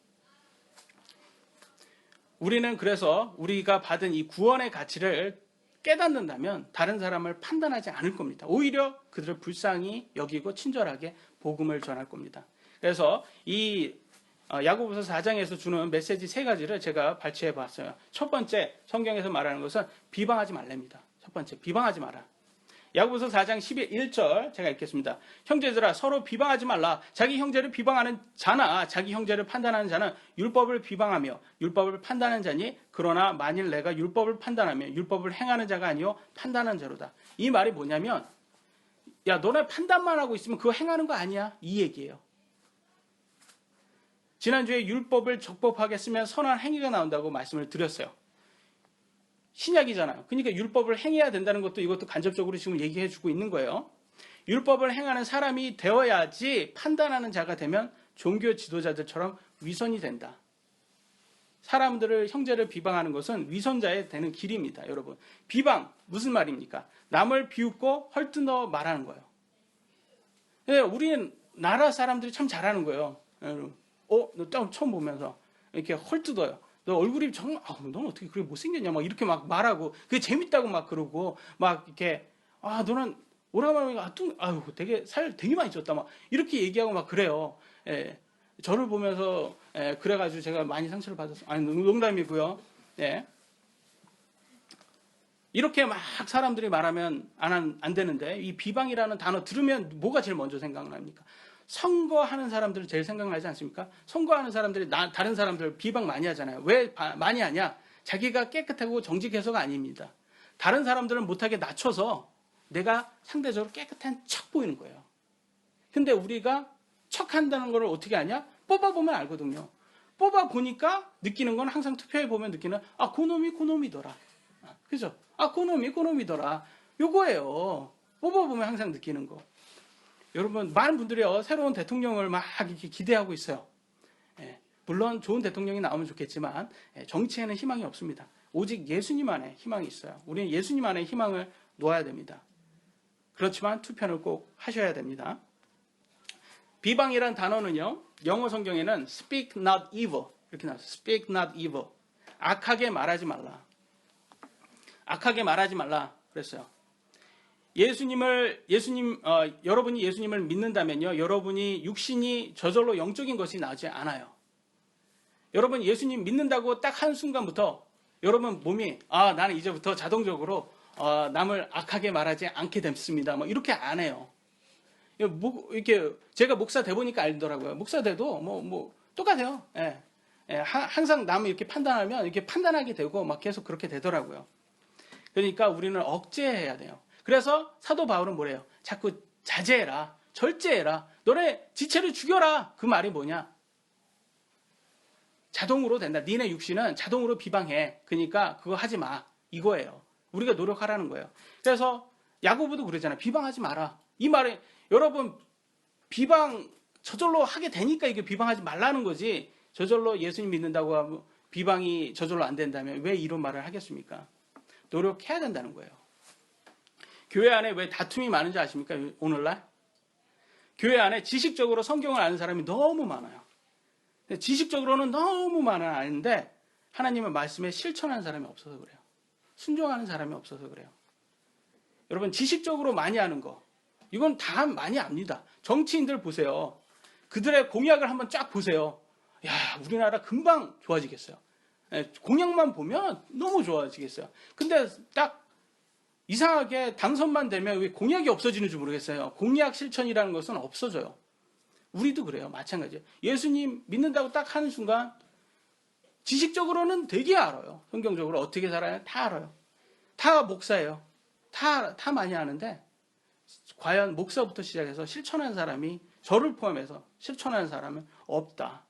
그래서 우리가 받은 이 구원의 가치를 깨닫는다면 다른 사람을 판단하지 않을 겁니다. 오히려 그들을 불쌍히 여기고 친절하게 복음을 전할 겁니다. 그래서 이 야고보서 4장에서 주는 메시지 3가지를 제가 발췌해 봤어요. 첫 번째, 성경에서 말하는 것은 비방하지 말랍니다. 첫 번째, 비방하지 마라. 야고보서 4장 11절 제가 읽겠습니다. 형제들아, 서로 비방하지 말라. 자기 형제를 비방하는 자나 자기 형제를 판단하는 자는 율법을 비방하며 율법을 판단하는 자니, 그러나 만일 내가 율법을 판단하며 율법을 행하는 자가 아니요 판단하는 자로다. 이 말이 뭐냐면, 야, 너네 판단만 하고 있으면 그거 행하는 거 아니야, 이 얘기예요. 지난주에 율법을 적법하게 쓰면 선한 행위가 나온다고 말씀을 드렸어요. 신약이잖아요. 그러니까 율법을 행해야 된다는 것도 이것도 간접적으로 지금 얘기해 주고 있는 거예요. 율법을 행하는 사람이 되어야지 판단하는 자가 되면 종교 지도자들처럼 위선이 된다. 사람들을, 형제를 비방하는 것은 위선자에 되는 길입니다. 여러분, 비방 무슨 말입니까? 남을 비웃고 헐뜯어 말하는 거예요. 우리는 나라 사람들이 참 잘하는 거예요. 너 처음 보면서 이렇게 헐뜯어요. 너 얼굴이 정말, 넌 어떻게 그렇게 못생겼냐, 막 이렇게 막 말하고, 그게 재밌다고 막 그러고, 막 이렇게, 너는 오라버니가 되게 살 되게 많이 쪘다, 막 이렇게 얘기하고 막 그래요. 예. 저를 보면서 그래가지고 제가 많이 상처를 받았어요. 아니, 농담이고요. 예. 이렇게 막 사람들이 말하면 안 되는데, 이 비방이라는 단어 들으면 뭐가 제일 먼저 생각납니까? 선거하는 사람들 제일 생각나지 않습니까? 선거하는 사람들이 다른 사람들 비방 많이 하잖아요. 왜 많이 하냐? 자기가 깨끗하고 정직해서가 아닙니다. 다른 사람들은 못하게 낮춰서 내가 상대적으로 깨끗한 척 보이는 거예요. 근데 우리가 척한다는 걸 어떻게 하냐? 뽑아보면 알거든요. 뽑아보니까 느끼는 건, 항상 투표해보면 느끼는, 그놈이더라. 그죠? 그놈이더라. 요거예요. 뽑아보면 항상 느끼는 거. 여러분, 많은 분들이요, 새로운 대통령을 막 이렇게 기대하고 있어요. 물론 좋은 대통령이 나오면 좋겠지만 정치에는 희망이 없습니다. 오직 예수님 안에 희망이 있어요. 우리는 예수님 안에 희망을 놓아야 됩니다. 그렇지만 투표는 꼭 하셔야 됩니다. 비방이란 단어는요, 영어 성경에는 speak not evil 이렇게 나왔어요. speak not evil. 악하게 말하지 말라. 악하게 말하지 말라 그랬어요. 여러분이 예수님을 믿는다면요, 여러분이 육신이 저절로 영적인 것이 나오지 않아요. 여러분 예수님 믿는다고 딱 한 순간부터 여러분 몸이 나는 이제부터 자동적으로 남을 악하게 말하지 않게 됐습니다, 뭐 이렇게 안 해요. 이렇게 제가 목사 돼 보니까 알더라고요. 목사 돼도 뭐 똑같아요. 항상 남을 이렇게 판단하면 이렇게 판단하게 되고 막 계속 그렇게 되더라고요. 그러니까 우리는 억제해야 돼요. 그래서 사도 바울은 뭐래요? 자꾸 자제해라, 절제해라, 너네 지체를 죽여라. 그 말이 뭐냐? 자동으로 된다. 니네 육신은 자동으로 비방해. 그러니까 그거 하지 마. 이거예요. 우리가 노력하라는 거예요. 그래서 야고보도 그러잖아요. 비방하지 마라. 이 말에 여러분 비방 저절로 하게 되니까 이게 비방하지 말라는 거지. 저절로 예수님 믿는다고 하면 비방이 저절로 안 된다면 왜 이런 말을 하겠습니까? 노력해야 된다는 거예요. 교회 안에 왜 다툼이 많은지 아십니까? 오늘날? 교회 안에 지식적으로 성경을 아는 사람이 너무 많아요. 지식적으로는 너무 많아 아는데 하나님의 말씀에 실천하는 사람이 없어서 그래요. 순종하는 사람이 없어서 그래요. 여러분 지식적으로 많이 아는 거 이건 다 많이 압니다. 정치인들 보세요. 그들의 공약을 한번 쫙 보세요. 야, 우리나라 금방 좋아지겠어요. 공약만 보면 너무 좋아지겠어요. 근데 딱 이상하게 당선만 되면 왜 공약이 없어지는 줄 모르겠어요. 공약 실천이라는 것은 없어져요. 우리도 그래요. 마찬가지예요. 예수님 믿는다고 딱 하는 순간 지식적으로는 되게 알아요. 성경적으로 어떻게 살아야 다 알아요. 다 목사예요. 다 많이 아는데 과연 목사부터 시작해서 실천하는 사람이 저를 포함해서 실천하는 사람은 없다.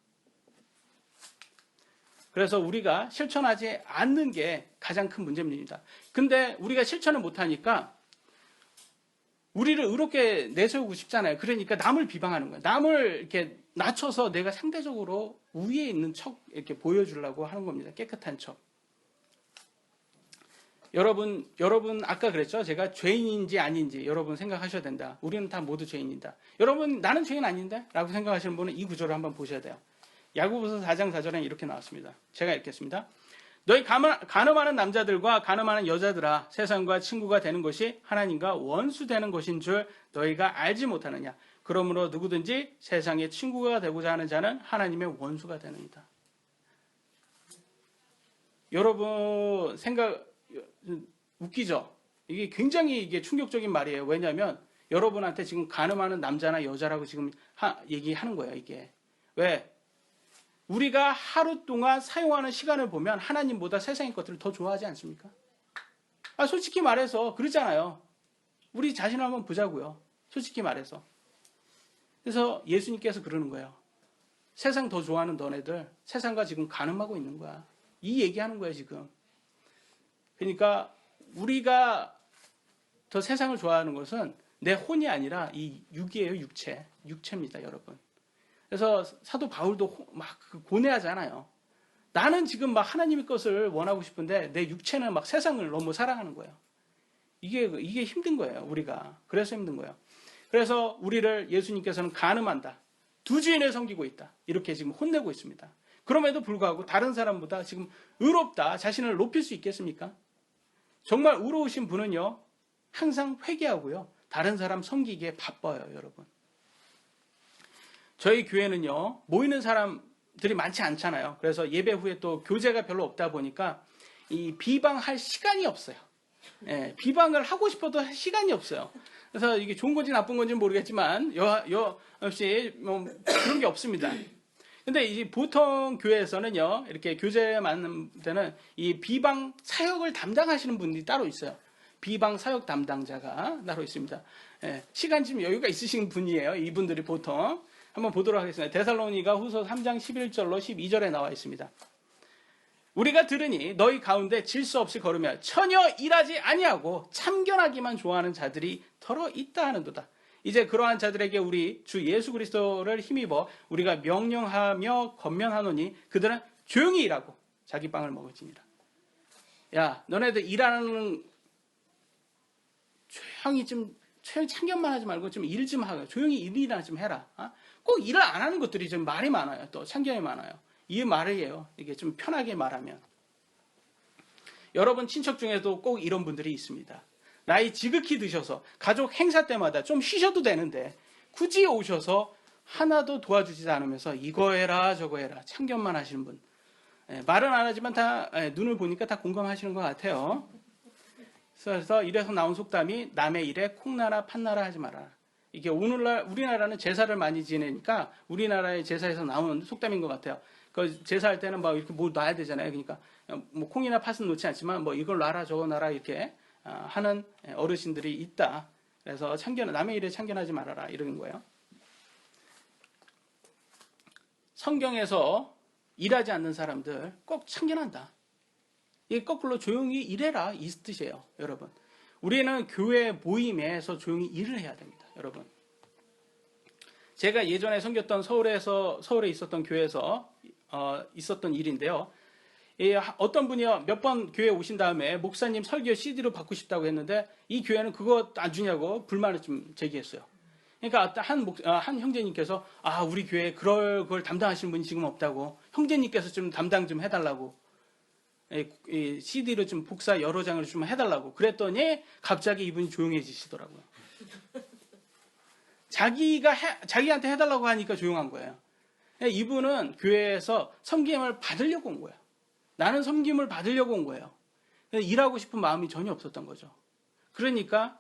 그래서 우리가 실천하지 않는 게 가장 큰 문제입니다. 근데 우리가 실천을 못하니까 우리를 의롭게 내세우고 싶잖아요. 그러니까 남을 비방하는 거예요. 남을 이렇게 낮춰서 내가 상대적으로 우위에 있는 척 이렇게 보여주려고 하는 겁니다. 깨끗한 척. 여러분 아까 그랬죠? 제가 죄인인지 아닌지 여러분 생각하셔야 된다. 우리는 다 모두 죄인이다. 여러분 나는 죄인 아닌데? 라고 생각하시는 분은 이 구절을 한번 보셔야 돼요. 야고보서 4장 4절에 이렇게 나왔습니다. 제가 읽겠습니다. 너희 간음하는 남자들과 간음하는 여자들아 세상과 친구가 되는 것이 하나님과 원수되는 것인 줄 너희가 알지 못하느냐. 그러므로 누구든지 세상의 친구가 되고자 하는 자는 하나님의 원수가 되느니라. 여러분 생각 웃기죠? 이게 굉장히 충격적인 말이에요. 왜냐하면 여러분한테 지금 간음하는 남자나 여자라고 지금 얘기하는 거예요. 이게 왜? 우리가 하루 동안 사용하는 시간을 보면 하나님보다 세상의 것들을 더 좋아하지 않습니까? 솔직히 말해서 그러잖아요. 우리 자신을 한번 보자고요. 솔직히 말해서. 그래서 예수님께서 그러는 거예요. 세상 더 좋아하는 너네들 세상과 지금 간음하고 있는 거야. 이 얘기하는 거예요 지금. 그러니까 우리가 더 세상을 좋아하는 것은 내 혼이 아니라 이 육이에요. 육체입니다. 여러분. 그래서 사도 바울도 막 고뇌하잖아요. 나는 지금 막 하나님의 것을 원하고 싶은데 내 육체는 막 세상을 너무 사랑하는 거예요. 이게 힘든 거예요. 우리가. 그래서 힘든 거예요. 그래서 우리를 예수님께서는 간음한다. 두 주인을 섬기고 있다. 이렇게 지금 혼내고 있습니다. 그럼에도 불구하고 다른 사람보다 지금 의롭다. 자신을 높일 수 있겠습니까? 정말 의로우신 분은요. 항상 회개하고요. 다른 사람 섬기기에 바빠요. 여러분. 저희 교회는요, 모이는 사람들이 많지 않잖아요. 그래서 예배 후에 또 교제가 별로 없다 보니까 이 비방할 시간이 없어요. 비방을 하고 싶어도 할 시간이 없어요. 그래서 이게 좋은 건지 나쁜 건지 모르겠지만 역시 뭐 그런 게 없습니다. 근데 이 보통 교회에서는요, 이렇게 교제 많은 데는 이 비방 사역을 담당하시는 분들이 따로 있어요. 비방 사역 담당자가 따로 있습니다. 시간 좀 여유가 있으신 분이에요. 이분들이 보통. 한번 보도록 하겠습니다. 데살로니가 후서 3장 11절로 12절에 나와 있습니다. 우리가 들으니 너희 가운데 질서 없이 걸으며 전혀 일하지 아니하고 참견하기만 좋아하는 자들이 더러 있다 하는도다. 이제 그러한 자들에게 우리 주 예수 그리스도를 힘입어 우리가 명령하며 권면하노니 그들은 조용히 일하고 자기 빵을 먹을지니라. 야, 너네들 일하는 조용히 참견만 하지 말고 좀 일 좀 하고 조용히 일이나 좀 해라. 꼭 일을 안 하는 것들이 좀 말이 많아요. 또 참견이 많아요. 이 말이에요. 이게 좀 편하게 말하면. 여러분 친척 중에도 꼭 이런 분들이 있습니다. 나이 지극히 드셔서 가족 행사 때마다 좀 쉬셔도 되는데 굳이 오셔서 하나도 도와주지 않으면서 이거 해라 저거 해라 참견만 하시는 분. 말은 안 하지만 다 눈을 보니까 다 공감하시는 것 같아요. 그래서 이래서 나온 속담이 남의 일에 콩나라 판나라 하지 마라. 이게 오늘날 우리나라는 제사를 많이 지내니까 우리나라의 제사에서 나오는 속담인 것 같아요. 그 제사할 때는 막 이렇게 뭐 놔야 되잖아요. 그러니까 뭐 콩이나 팥은 놓지 않지만 뭐 이걸 놔라 저거 놔라 이렇게 하는 어르신들이 있다. 그래서 남의 일에 참견하지 말아라 이러는 거예요. 성경에서 일하지 않는 사람들 꼭 참견한다. 이게 거꾸로 조용히 일해라 이 뜻이에요, 여러분. 우리는 교회 모임에서 조용히 일을 해야 됩니다, 여러분. 제가 예전에 섬겼던 서울에 있었던 교회에서 있었던 일인데요. 어떤 분이요, 몇 번 교회 오신 다음에 목사님 설교 CD로 받고 싶다고 했는데 이 교회는 그거 안 주냐고 불만을 좀 제기했어요. 그러니까 한 형제님께서 우리 교회에 그걸 담당하시는 분이 지금 없다고, 형제님께서 좀 담당 좀 해달라고, 이 CD를 좀 복사 여러 장을 좀 해달라고 그랬더니 갑자기 이분이 조용해지시더라고요. 자기한테 해달라고 하니까 조용한 거예요. 이분은 교회에서 섬김을 받으려고 온 거예요. 나는 섬김을 받으려고 온 거예요. 일하고 싶은 마음이 전혀 없었던 거죠. 그러니까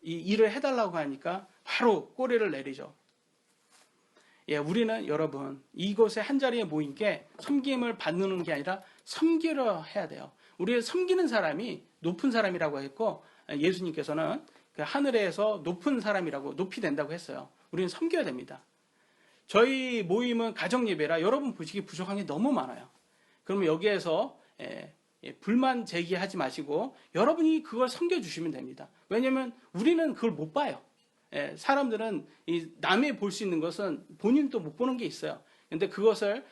이 일을 해달라고 하니까 바로 꼬리를 내리죠. 우리는 여러분 이곳에 한자리에 모인 게 섬김을 받는 게 아니라 섬기려 해야 돼요. 우리를 섬기는 사람이 높은 사람이라고 했고, 예수님께서는 그 하늘에서 높은 사람이라고 높이 된다고 했어요. 우리는 섬겨야 됩니다. 저희 모임은 가정예배라 여러분 보시기 부족한 게 너무 많아요. 그러면 여기에서 불만 제기하지 마시고 여러분이 그걸 섬겨주시면 됩니다. 왜냐하면 우리는 그걸 못 봐요. 사람들은 남이 볼 수 있는 것은 본인도 못 보는 게 있어요. 근데 그것을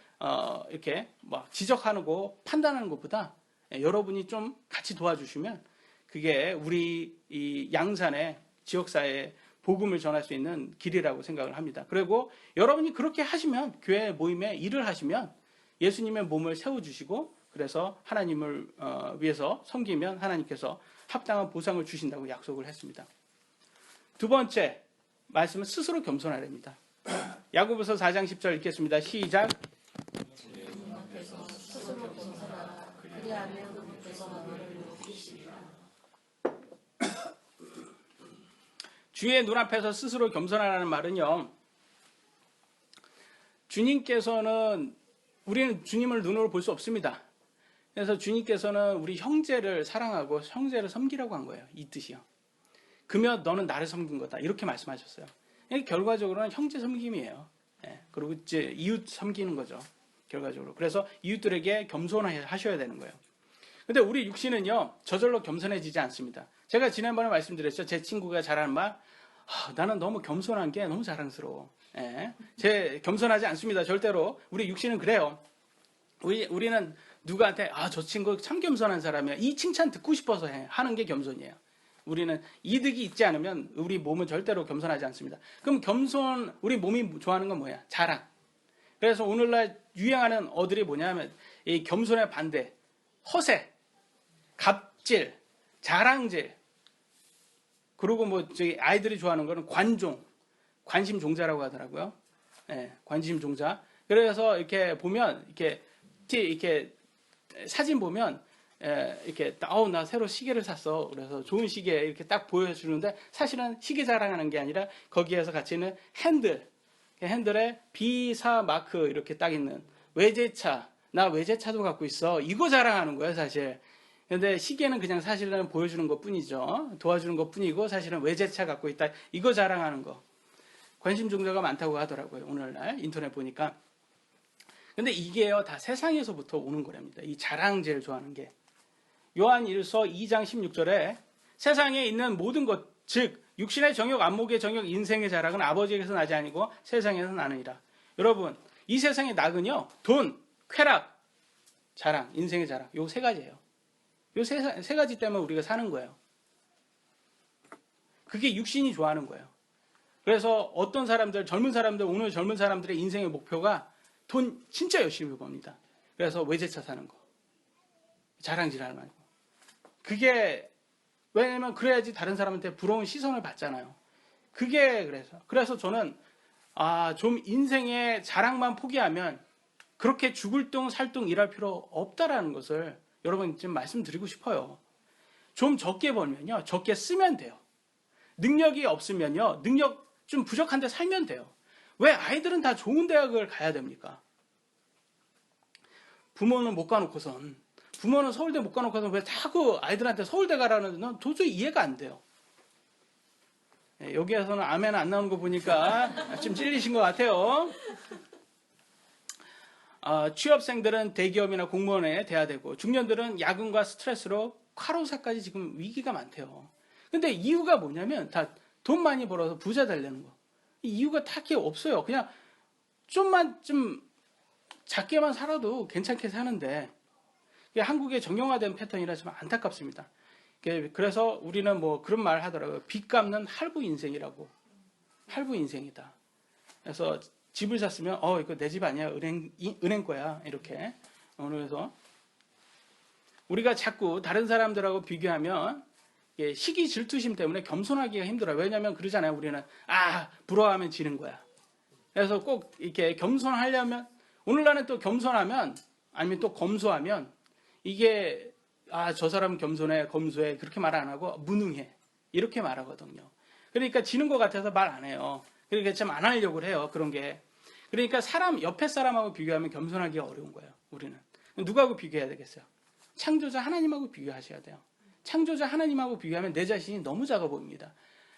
이렇게 막 지적하고 판단하는 것보다 여러분이 좀 같이 도와주시면 그게 우리 이 양산의 지역사회에 복음을 전할 수 있는 길이라고 생각을 합니다. 그리고 여러분이 그렇게 하시면, 교회 모임에 일을 하시면 예수님의 몸을 세워주시고, 그래서 하나님을 위해서 섬기면 하나님께서 합당한 보상을 주신다고 약속을 했습니다. 두 번째 말씀은 스스로 겸손하랍니다. 야고보서 4장 10절 읽겠습니다. 시작. 주의 눈앞에서 스스로 겸손하라는 말은요, 주님께서는, 우리는 주님을 눈으로 볼 수 없습니다. 그래서 주님께서는 우리 형제를 사랑하고 형제를 섬기라고 한 거예요. 이 뜻이요. 그러면 너는 나를 섬긴 거다, 이렇게 말씀하셨어요. 결과적으로는 형제 섬김이에요. 그리고 이제 이웃 섬기는 거죠, 결과적으로. 그래서 이웃들에게 겸손하셔야 되는 거예요. 근데 우리 육신은요, 저절로 겸손해지지 않습니다. 제가 지난번에 말씀드렸죠. 제 친구가 잘하는 말, 나는 너무 겸손한 게 너무 자랑스러워. 제 겸손하지 않습니다, 절대로. 우리 육신은 그래요. 우리는 누구한테 저 친구 참 겸손한 사람이야, 이 칭찬 듣고 싶어서 하는 게 겸손이에요. 우리는 이득이 있지 않으면 우리 몸은 절대로 겸손하지 않습니다. 그럼 우리 몸이 좋아하는 건 뭐야? 자랑. 그래서 오늘날 유행하는 어들이 뭐냐면 이 겸손의 반대, 허세, 갑질, 자랑질, 그리고 아이들이 좋아하는 거는 관심종자라고 하더라고요. 관심종자. 그래서 이렇게 보면 이렇게 사진 보면 이렇게 나 새로 시계를 샀어. 그래서 좋은 시계 이렇게 딱 보여주는데 사실은 시계 자랑하는 게 아니라 거기에서 같이 있는 핸들에 비사 마크 이렇게 딱 있는 외제차, 나 외제차도 갖고 있어, 이거 자랑하는 거예요, 사실. 근데 시계는 그냥 사실은 보여주는 것 뿐이죠. 도와주는 것 뿐이고 사실은 외제차 갖고 있다, 이거 자랑하는 거. 관심 종자가 많다고 하더라고요, 오늘날 인터넷 보니까. 근데 이게요, 다 세상에서부터 오는 거랍니다. 이 자랑질 좋아하는 게. 요한 1서 2장 16절에 세상에 있는 모든 것, 즉 육신의 정욕, 안목의 정욕, 인생의 자랑은 아버지에게서 나지 아니고 세상에서 나느니라. 여러분, 이 세상의 낙은요, 돈, 쾌락, 자랑, 인생의 자랑, 요 세 가지예요. 요 세 가지 때문에 우리가 사는 거예요. 그게 육신이 좋아하는 거예요. 그래서 어떤 사람들, 오늘 젊은 사람들의 인생의 목표가 돈 진짜 열심히 법니다. 그래서 외제차 사는 거, 자랑질하는 말고. 그게 왜냐면 그래야지 다른 사람한테 부러운 시선을 받잖아요. 그게 그래서 저는 좀 인생의 자랑만 포기하면 그렇게 죽을 둥 살 둥 일할 필요 없다라는 것을 여러분 좀 말씀드리고 싶어요. 좀 적게 벌면요, 적게 쓰면 돼요. 능력이 없으면요, 능력 좀 부족한데 살면 돼요. 왜 아이들은 다 좋은 대학을 가야 됩니까? 부모는 서울대 못 가놓고선 왜 자꾸 아이들한테 서울대 가라는 건 도저히 이해가 안 돼요. 여기에서는 아멘 안 나오는 거 보니까 좀 찔리신 것 같아요. 취업생들은 대기업이나 공무원에 대하되고 중년들은 야근과 스트레스로 과로사까지 지금 위기가 많대요. 근데 이유가 뭐냐면 다 돈 많이 벌어서 부자 되려는 거. 이유가 딱히 없어요. 그냥 좀만 좀 작게만 살아도 괜찮게 사는데 이게 한국의 정형화된 패턴이라 좀 안타깝습니다. 그래서 우리는 뭐 그런 말 하더라고요. 빚 갚는 할부 인생이라고. 할부 인생이다. 그래서 집을 샀으면 이거 내 집 아니야. 은행 거야. 이렇게. 그래서 우리가 자꾸 다른 사람들하고 비교하면 시기 질투심 때문에 겸손하기가 힘들어요. 왜냐하면 그러잖아요. 우리는 부러워하면 지는 거야. 그래서 꼭 이렇게 겸손하려면 오늘날은 또 겸손하면 아니면 또 검소하면 이게 저 사람 겸손해 검소해 그렇게 말 안 하고 무능해 이렇게 말하거든요. 그러니까 지는 것 같아서 말 안 해요. 그러니까 참 안 하려고 해요. 그런 게. 그러니까 옆에 사람하고 비교하면 겸손하기가 어려운 거예요. 우리는. 누구하고 비교해야 되겠어요? 창조자 하나님하고 비교하셔야 돼요. 창조자 하나님하고 비교하면 내 자신이 너무 작아 보입니다.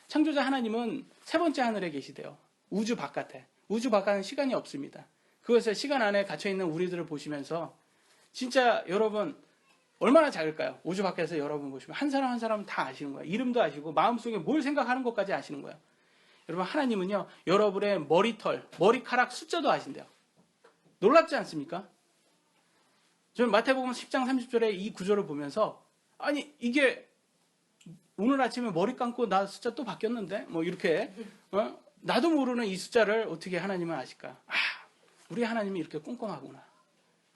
창조자 하나님은 세 번째 하늘에 계시대요. 우주 바깥에. 우주 바깥은 시간이 없습니다. 그것에 시간 안에 갇혀있는 우리들을 보시면서 진짜 여러분 얼마나 작을까요? 우주 밖에서 여러분 보시면 한 사람 한 사람 다 아시는 거예요. 이름도 아시고 마음속에 뭘 생각하는 것까지 아시는 거예요. 여러분 하나님은요. 여러분의 머리털, 머리카락 숫자도 아신대요. 놀랍지 않습니까? 저는 마태복음 10장 30절에 이 구절을 보면서 아니 이게 오늘 아침에 머리 감고 나 숫자 또 바뀌었는데 뭐 이렇게 나도 모르는 이 숫자를 어떻게 하나님은 아실까? 우리 하나님이 이렇게 꼼꼼하구나.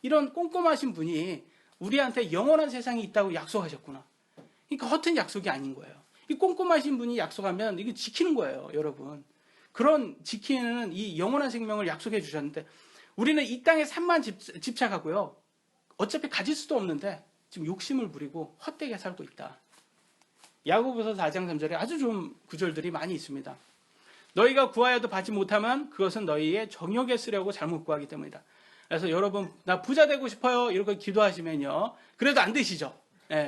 이런 꼼꼼하신 분이 우리한테 영원한 세상이 있다고 약속하셨구나. 그러니까 허튼 약속이 아닌 거예요. 이 꼼꼼하신 분이 약속하면 이거 지키는 거예요, 여러분. 그런 지키는 이 영원한 생명을 약속해 주셨는데 우리는 이 땅에 산만 집착하고요. 어차피 가질 수도 없는데 지금 욕심을 부리고 헛되게 살고 있다. 야고보서 4장 3절에 아주 좋은 구절들이 많이 있습니다. 너희가 구하여도 받지 못하면 그것은 너희의 정욕에 쓰려고 잘못 구하기 때문이다. 그래서 여러분 나 부자 되고 싶어요 이렇게 기도하시면요. 그래도 안 되시죠.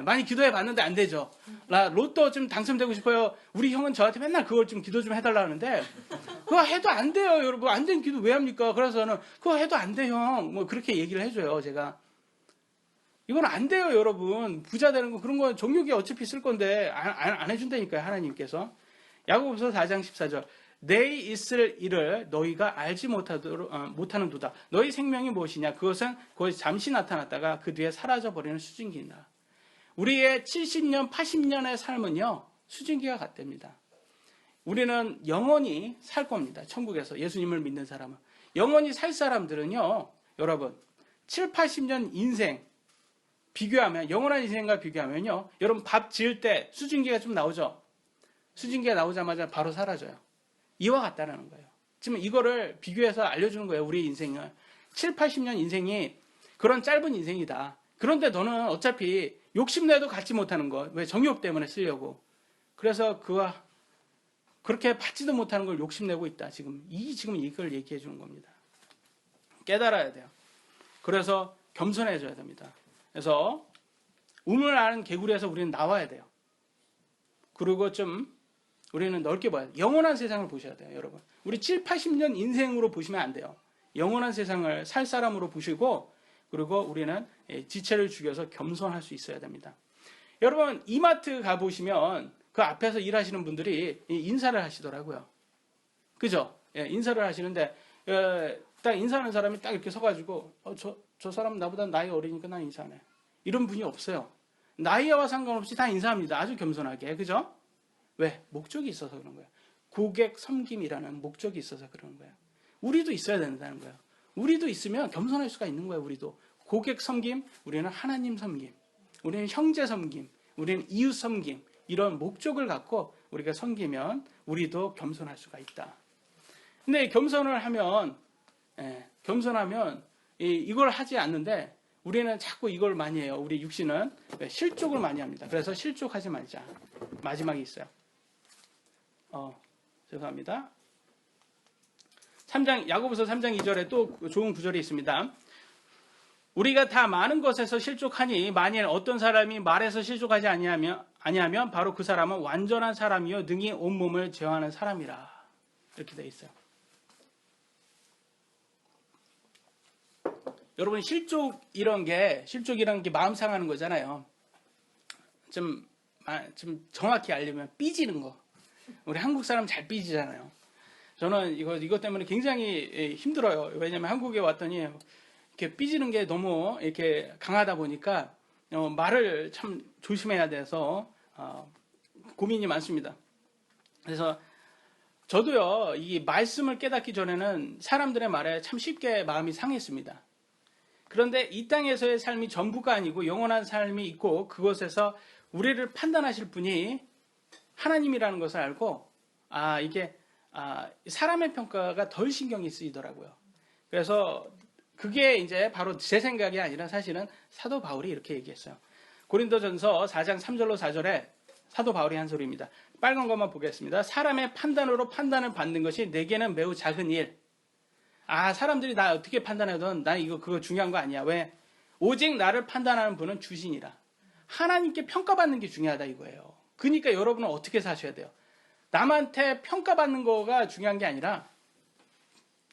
많이 기도해 봤는데 안 되죠. 나 로또 좀 당첨되고 싶어요. 우리 형은 저한테 맨날 그걸 좀 기도 좀 해달라 하는데 그거 해도 안 돼요. 여러분 안 된 기도 왜 합니까? 그래서는 그거 해도 안 돼 형. 뭐 그렇게 얘기를 해줘요. 제가. 이건 안 돼요, 여러분. 부자 되는 거 그런 건 정욕이 어차피 쓸 건데 안 해준다니까요, 하나님께서. 야고보서 4장 14절. 내일 있을 일을 너희가 알지 못하는 도다. 너희 생명이 무엇이냐? 그것은 거기서 잠시 나타났다가 그 뒤에 사라져버리는 수증기이다. 우리의 70년, 80년의 삶은요, 수증기와 같답니다. 우리는 영원히 살 겁니다. 천국에서 예수님을 믿는 사람은. 영원히 살 사람들은요, 여러분, 7, 80년 인생, 비교하면 영원한 인생과 비교하면요. 여러분 밥 지을 때 수증기가 좀 나오죠. 수증기가 나오자마자 바로 사라져요. 이와 같다는 거예요. 지금 이거를 비교해서 알려주는 거예요. 우리 인생을. 7, 80년 인생이 그런 짧은 인생이다. 그런데 너는 어차피 욕심내도 갖지 못하는 거. 왜? 정욕 때문에 쓰려고. 그래서 그렇게 받지도 못하는 걸 욕심내고 있다. 지금 이걸 얘기해 주는 겁니다. 깨달아야 돼요. 그래서 겸손해져야 됩니다. 그래서 우물 아는 개구리에서 우리는 나와야 돼요. 그리고 좀 우리는 넓게 봐야 돼요. 영원한 세상을 보셔야 돼요, 여러분. 우리 7, 80년 인생으로 보시면 안 돼요. 영원한 세상을 살 사람으로 보시고 그리고 우리는 지체를 죽여서 겸손할 수 있어야 됩니다. 여러분 이마트 가보시면 그 앞에서 일하시는 분들이 인사를 하시더라고요. 그죠? 인사를 하시는데 딱 인사하는 사람이 딱 이렇게 서가지고 저 사람 나보다 나이 어리니까 난 인사 안 해. 이런 분이 없어요. 나이와 상관없이 다 인사합니다. 아주 겸손하게. 그죠? 왜? 목적이 있어서 그런 거예요. 고객 섬김이라는 목적이 있어서 그런 거예요. 우리도 있어야 된다는 거예요. 우리도 있으면 겸손할 수가 있는 거예요. 우리도. 고객 섬김, 우리는 하나님 섬김, 우리는 형제 섬김, 우리는 이웃 섬김, 이런 목적을 갖고 우리가 섬기면 우리도 겸손할 수가 있다. 근데 겸손을 하면 이걸 하지 않는데 우리는 자꾸 이걸 많이 해요. 우리 육신은 실족을 많이 합니다. 그래서 실족하지 말자. 마지막에 있어요. 죄송합니다. 야고보서 3장 2절에 또 좋은 구절이 있습니다. 우리가 다 많은 것에서 실족하니 만일 어떤 사람이 말에서 실족하지 아니하면 바로 그 사람은 완전한 사람이요 능히 온몸을 제어하는 사람이라. 이렇게 되어 있어요. 여러분 실족이란 게 마음 상하는 거잖아요. 좀 정확히 알려면 삐지는 거. 우리 한국 사람 잘 삐지잖아요. 저는 이것 때문에 굉장히 힘들어요. 왜냐면 한국에 왔더니 이렇게 삐지는 게 너무 이렇게 강하다 보니까 말을 참 조심해야 돼서 고민이 많습니다. 그래서 저도요, 이 말씀을 깨닫기 전에는 사람들의 말에 참 쉽게 마음이 상했습니다. 그런데 이 땅에서의 삶이 전부가 아니고 영원한 삶이 있고 그곳에서 우리를 판단하실 분이 하나님이라는 것을 알고 사람의 평가가 덜 신경이 쓰이더라고요. 그래서 그게 이제 바로 제 생각이 아니라 사실은 사도 바울이 이렇게 얘기했어요. 고린도전서 4장 3절로 4절에 사도 바울이 한 소리입니다. 빨간 것만 보겠습니다. 사람의 판단으로 판단을 받는 것이 내게는 매우 작은 일. 사람들이 나 어떻게 판단하든 난 그거 중요한 거 아니야. 왜? 오직 나를 판단하는 분은 주신이라. 하나님께 평가받는 게 중요하다 이거예요. 그러니까 여러분은 어떻게 사셔야 돼요? 남한테 평가받는 거가 중요한 게 아니라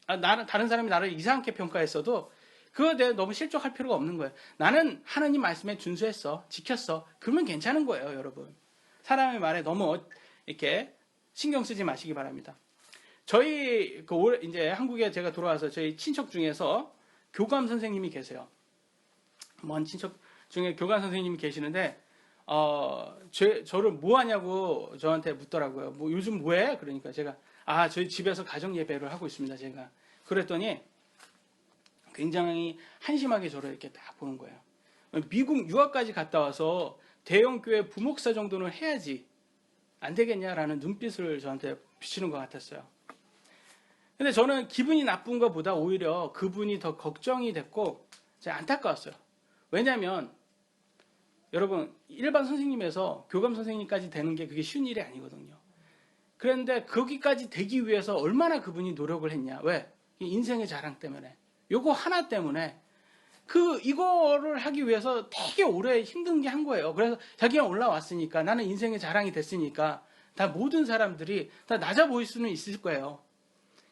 다른 사람이 나를 이상하게 평가했어도 그거에 대해 너무 실족할 필요가 없는 거예요. 나는 하나님 말씀에 준수했어. 지켰어. 그러면 괜찮은 거예요, 여러분. 사람의 말에 너무 이렇게 신경 쓰지 마시기 바랍니다. 저희 이제 한국에 제가 돌아와서 저희 친척 중에서 교감 선생님이 계세요. 먼 친척 중에 교감 선생님이 계시는데 저를 뭐 하냐고 저한테 묻더라고요. 뭐 요즘 뭐해? 그러니까 제가 저희 집에서 가정 예배를 하고 있습니다. 제가 그랬더니 굉장히 한심하게 저를 이렇게 딱 보는 거예요. 미국 유학까지 갔다 와서 대형 교회 부목사 정도는 해야지 안 되겠냐라는 눈빛을 저한테 비치는 것 같았어요. 근데 저는 기분이 나쁜 것보다 오히려 그분이 더 걱정이 됐고 안타까웠어요. 왜냐하면 여러분 일반 선생님에서 교감 선생님까지 되는 게 그게 쉬운 일이 아니거든요. 그런데 거기까지 되기 위해서 얼마나 그분이 노력을 했냐. 왜? 인생의 자랑 때문에. 요거 하나 때문에 이거를 하기 위해서 되게 오래 힘든 게 한 거예요. 그래서 자기가 올라왔으니까 나는 인생의 자랑이 됐으니까 다 모든 사람들이 다 낮아 보일 수는 있을 거예요.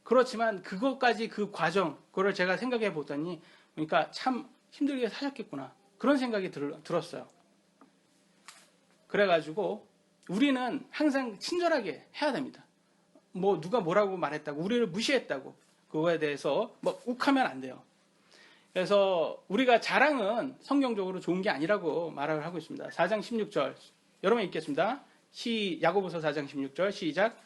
그렇지만 그것까지 그 과정, 그걸 제가 생각해 보더니 그러니까 참 힘들게 사셨겠구나. 그런 생각이 들었어요. 그래가지고 우리는 항상 친절하게 해야 됩니다. 뭐 누가 뭐라고 말했다고 우리를 무시했다고 그거에 대해서 뭐 욱하면 안 돼요. 그래서 우리가 자랑은 성경적으로 좋은 게 아니라고 말을 하고 있습니다. 4장 16절 여러분 읽겠습니다. 야고보서 4장 16절 시작.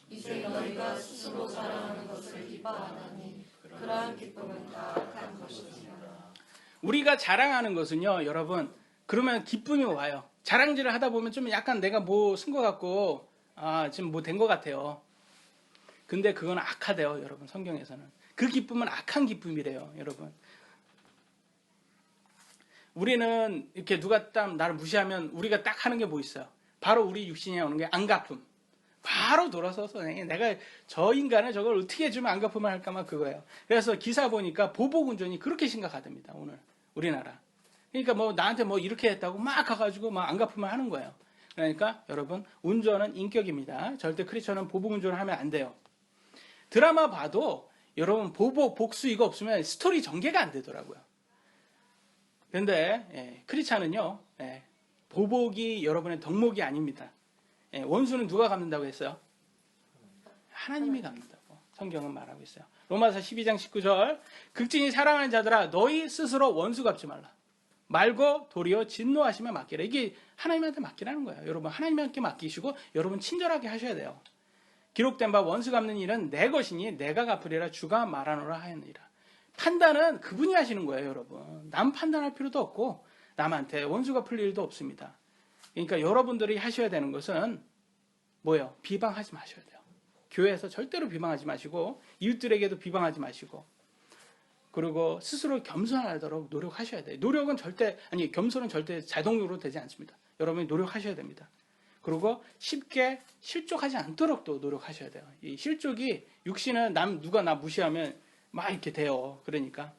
이제 너희가 스스로 자랑하는 것을 기뻐하나니 그러한 기쁨은 다 악한 것이니라. 우리가 자랑하는 것은요, 여러분, 그러면 기쁨이 와요. 자랑질을 하다 보면 좀 약간 내가 뭐 쓴 것 같고 지금 뭐 된 것 같아요. 근데 그건 악하대요, 여러분. 성경에서는 그 기쁨은 악한 기쁨이래요, 여러분. 우리는 이렇게 누가 딱 나를 무시하면 우리가 딱 하는 게 뭐 있어요? 바로 우리 육신에 오는 게 안갚음. 바로 돌아서서 내가 저 인간을 저걸 어떻게 해주면 안갚음을 할까만 그거예요. 그래서 기사 보니까 보복운전이 그렇게 심각하답니다. 오늘 우리나라. 그러니까 뭐 나한테 뭐 이렇게 했다고 막 가가지고 막 안갚음을 하는 거예요. 그러니까 여러분 운전은 인격입니다. 절대 크리스천은 보복운전을 하면 안 돼요. 드라마 봐도 여러분 보복, 복수 이거 없으면 스토리 전개가 안 되더라고요. 그런데 크리스찬은요 보복이 여러분의 덕목이 아닙니다. 원수는 누가 갚는다고 했어요? 하나님이 갚는다고 성경은 말하고 있어요. 로마서 12장 19절 극진히 사랑하는 자들아 너희 스스로 원수 갚지 말고 도리어 진노하시며 맡기라. 이게 하나님한테 맡기라는 거예요. 여러분 하나님한테 맡기시고 여러분 친절하게 하셔야 돼요. 기록된 바 원수 갚는 일은 내 것이니 내가 갚으리라 주가 말하노라 하였느니라. 판단은 그분이 하시는 거예요, 여러분. 남 판단할 필요도 없고 남한테 원수 갚을 일도 없습니다. 그러니까 여러분들이 하셔야 되는 것은 뭐예요? 비방하지 마셔야 돼요. 교회에서 절대로 비방하지 마시고 이웃들에게도 비방하지 마시고 그리고 스스로 겸손하도록 노력하셔야 돼요. 겸손은 절대 자동으로 되지 않습니다. 여러분이 노력하셔야 됩니다. 그리고 쉽게 실족하지 않도록 또 노력하셔야 돼요. 이 실족이 육신은 누가 나 무시하면 막 이렇게 돼요. 그러니까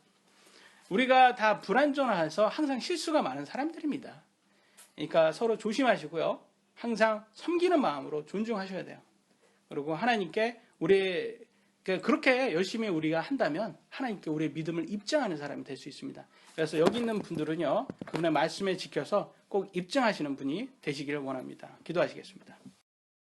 우리가 다 불완전해서 항상 실수가 많은 사람들입니다. 그러니까 서로 조심하시고요. 항상 섬기는 마음으로 존중하셔야 돼요. 그리고 하나님께 우리 그렇게 열심히 우리가 한다면 하나님께 우리의 믿음을 입증하는 사람이 될 수 있습니다. 그래서 여기 있는 분들은요, 그분의 말씀에 지켜서 꼭 입증하시는 분이 되시기를 원합니다. 기도하시겠습니다.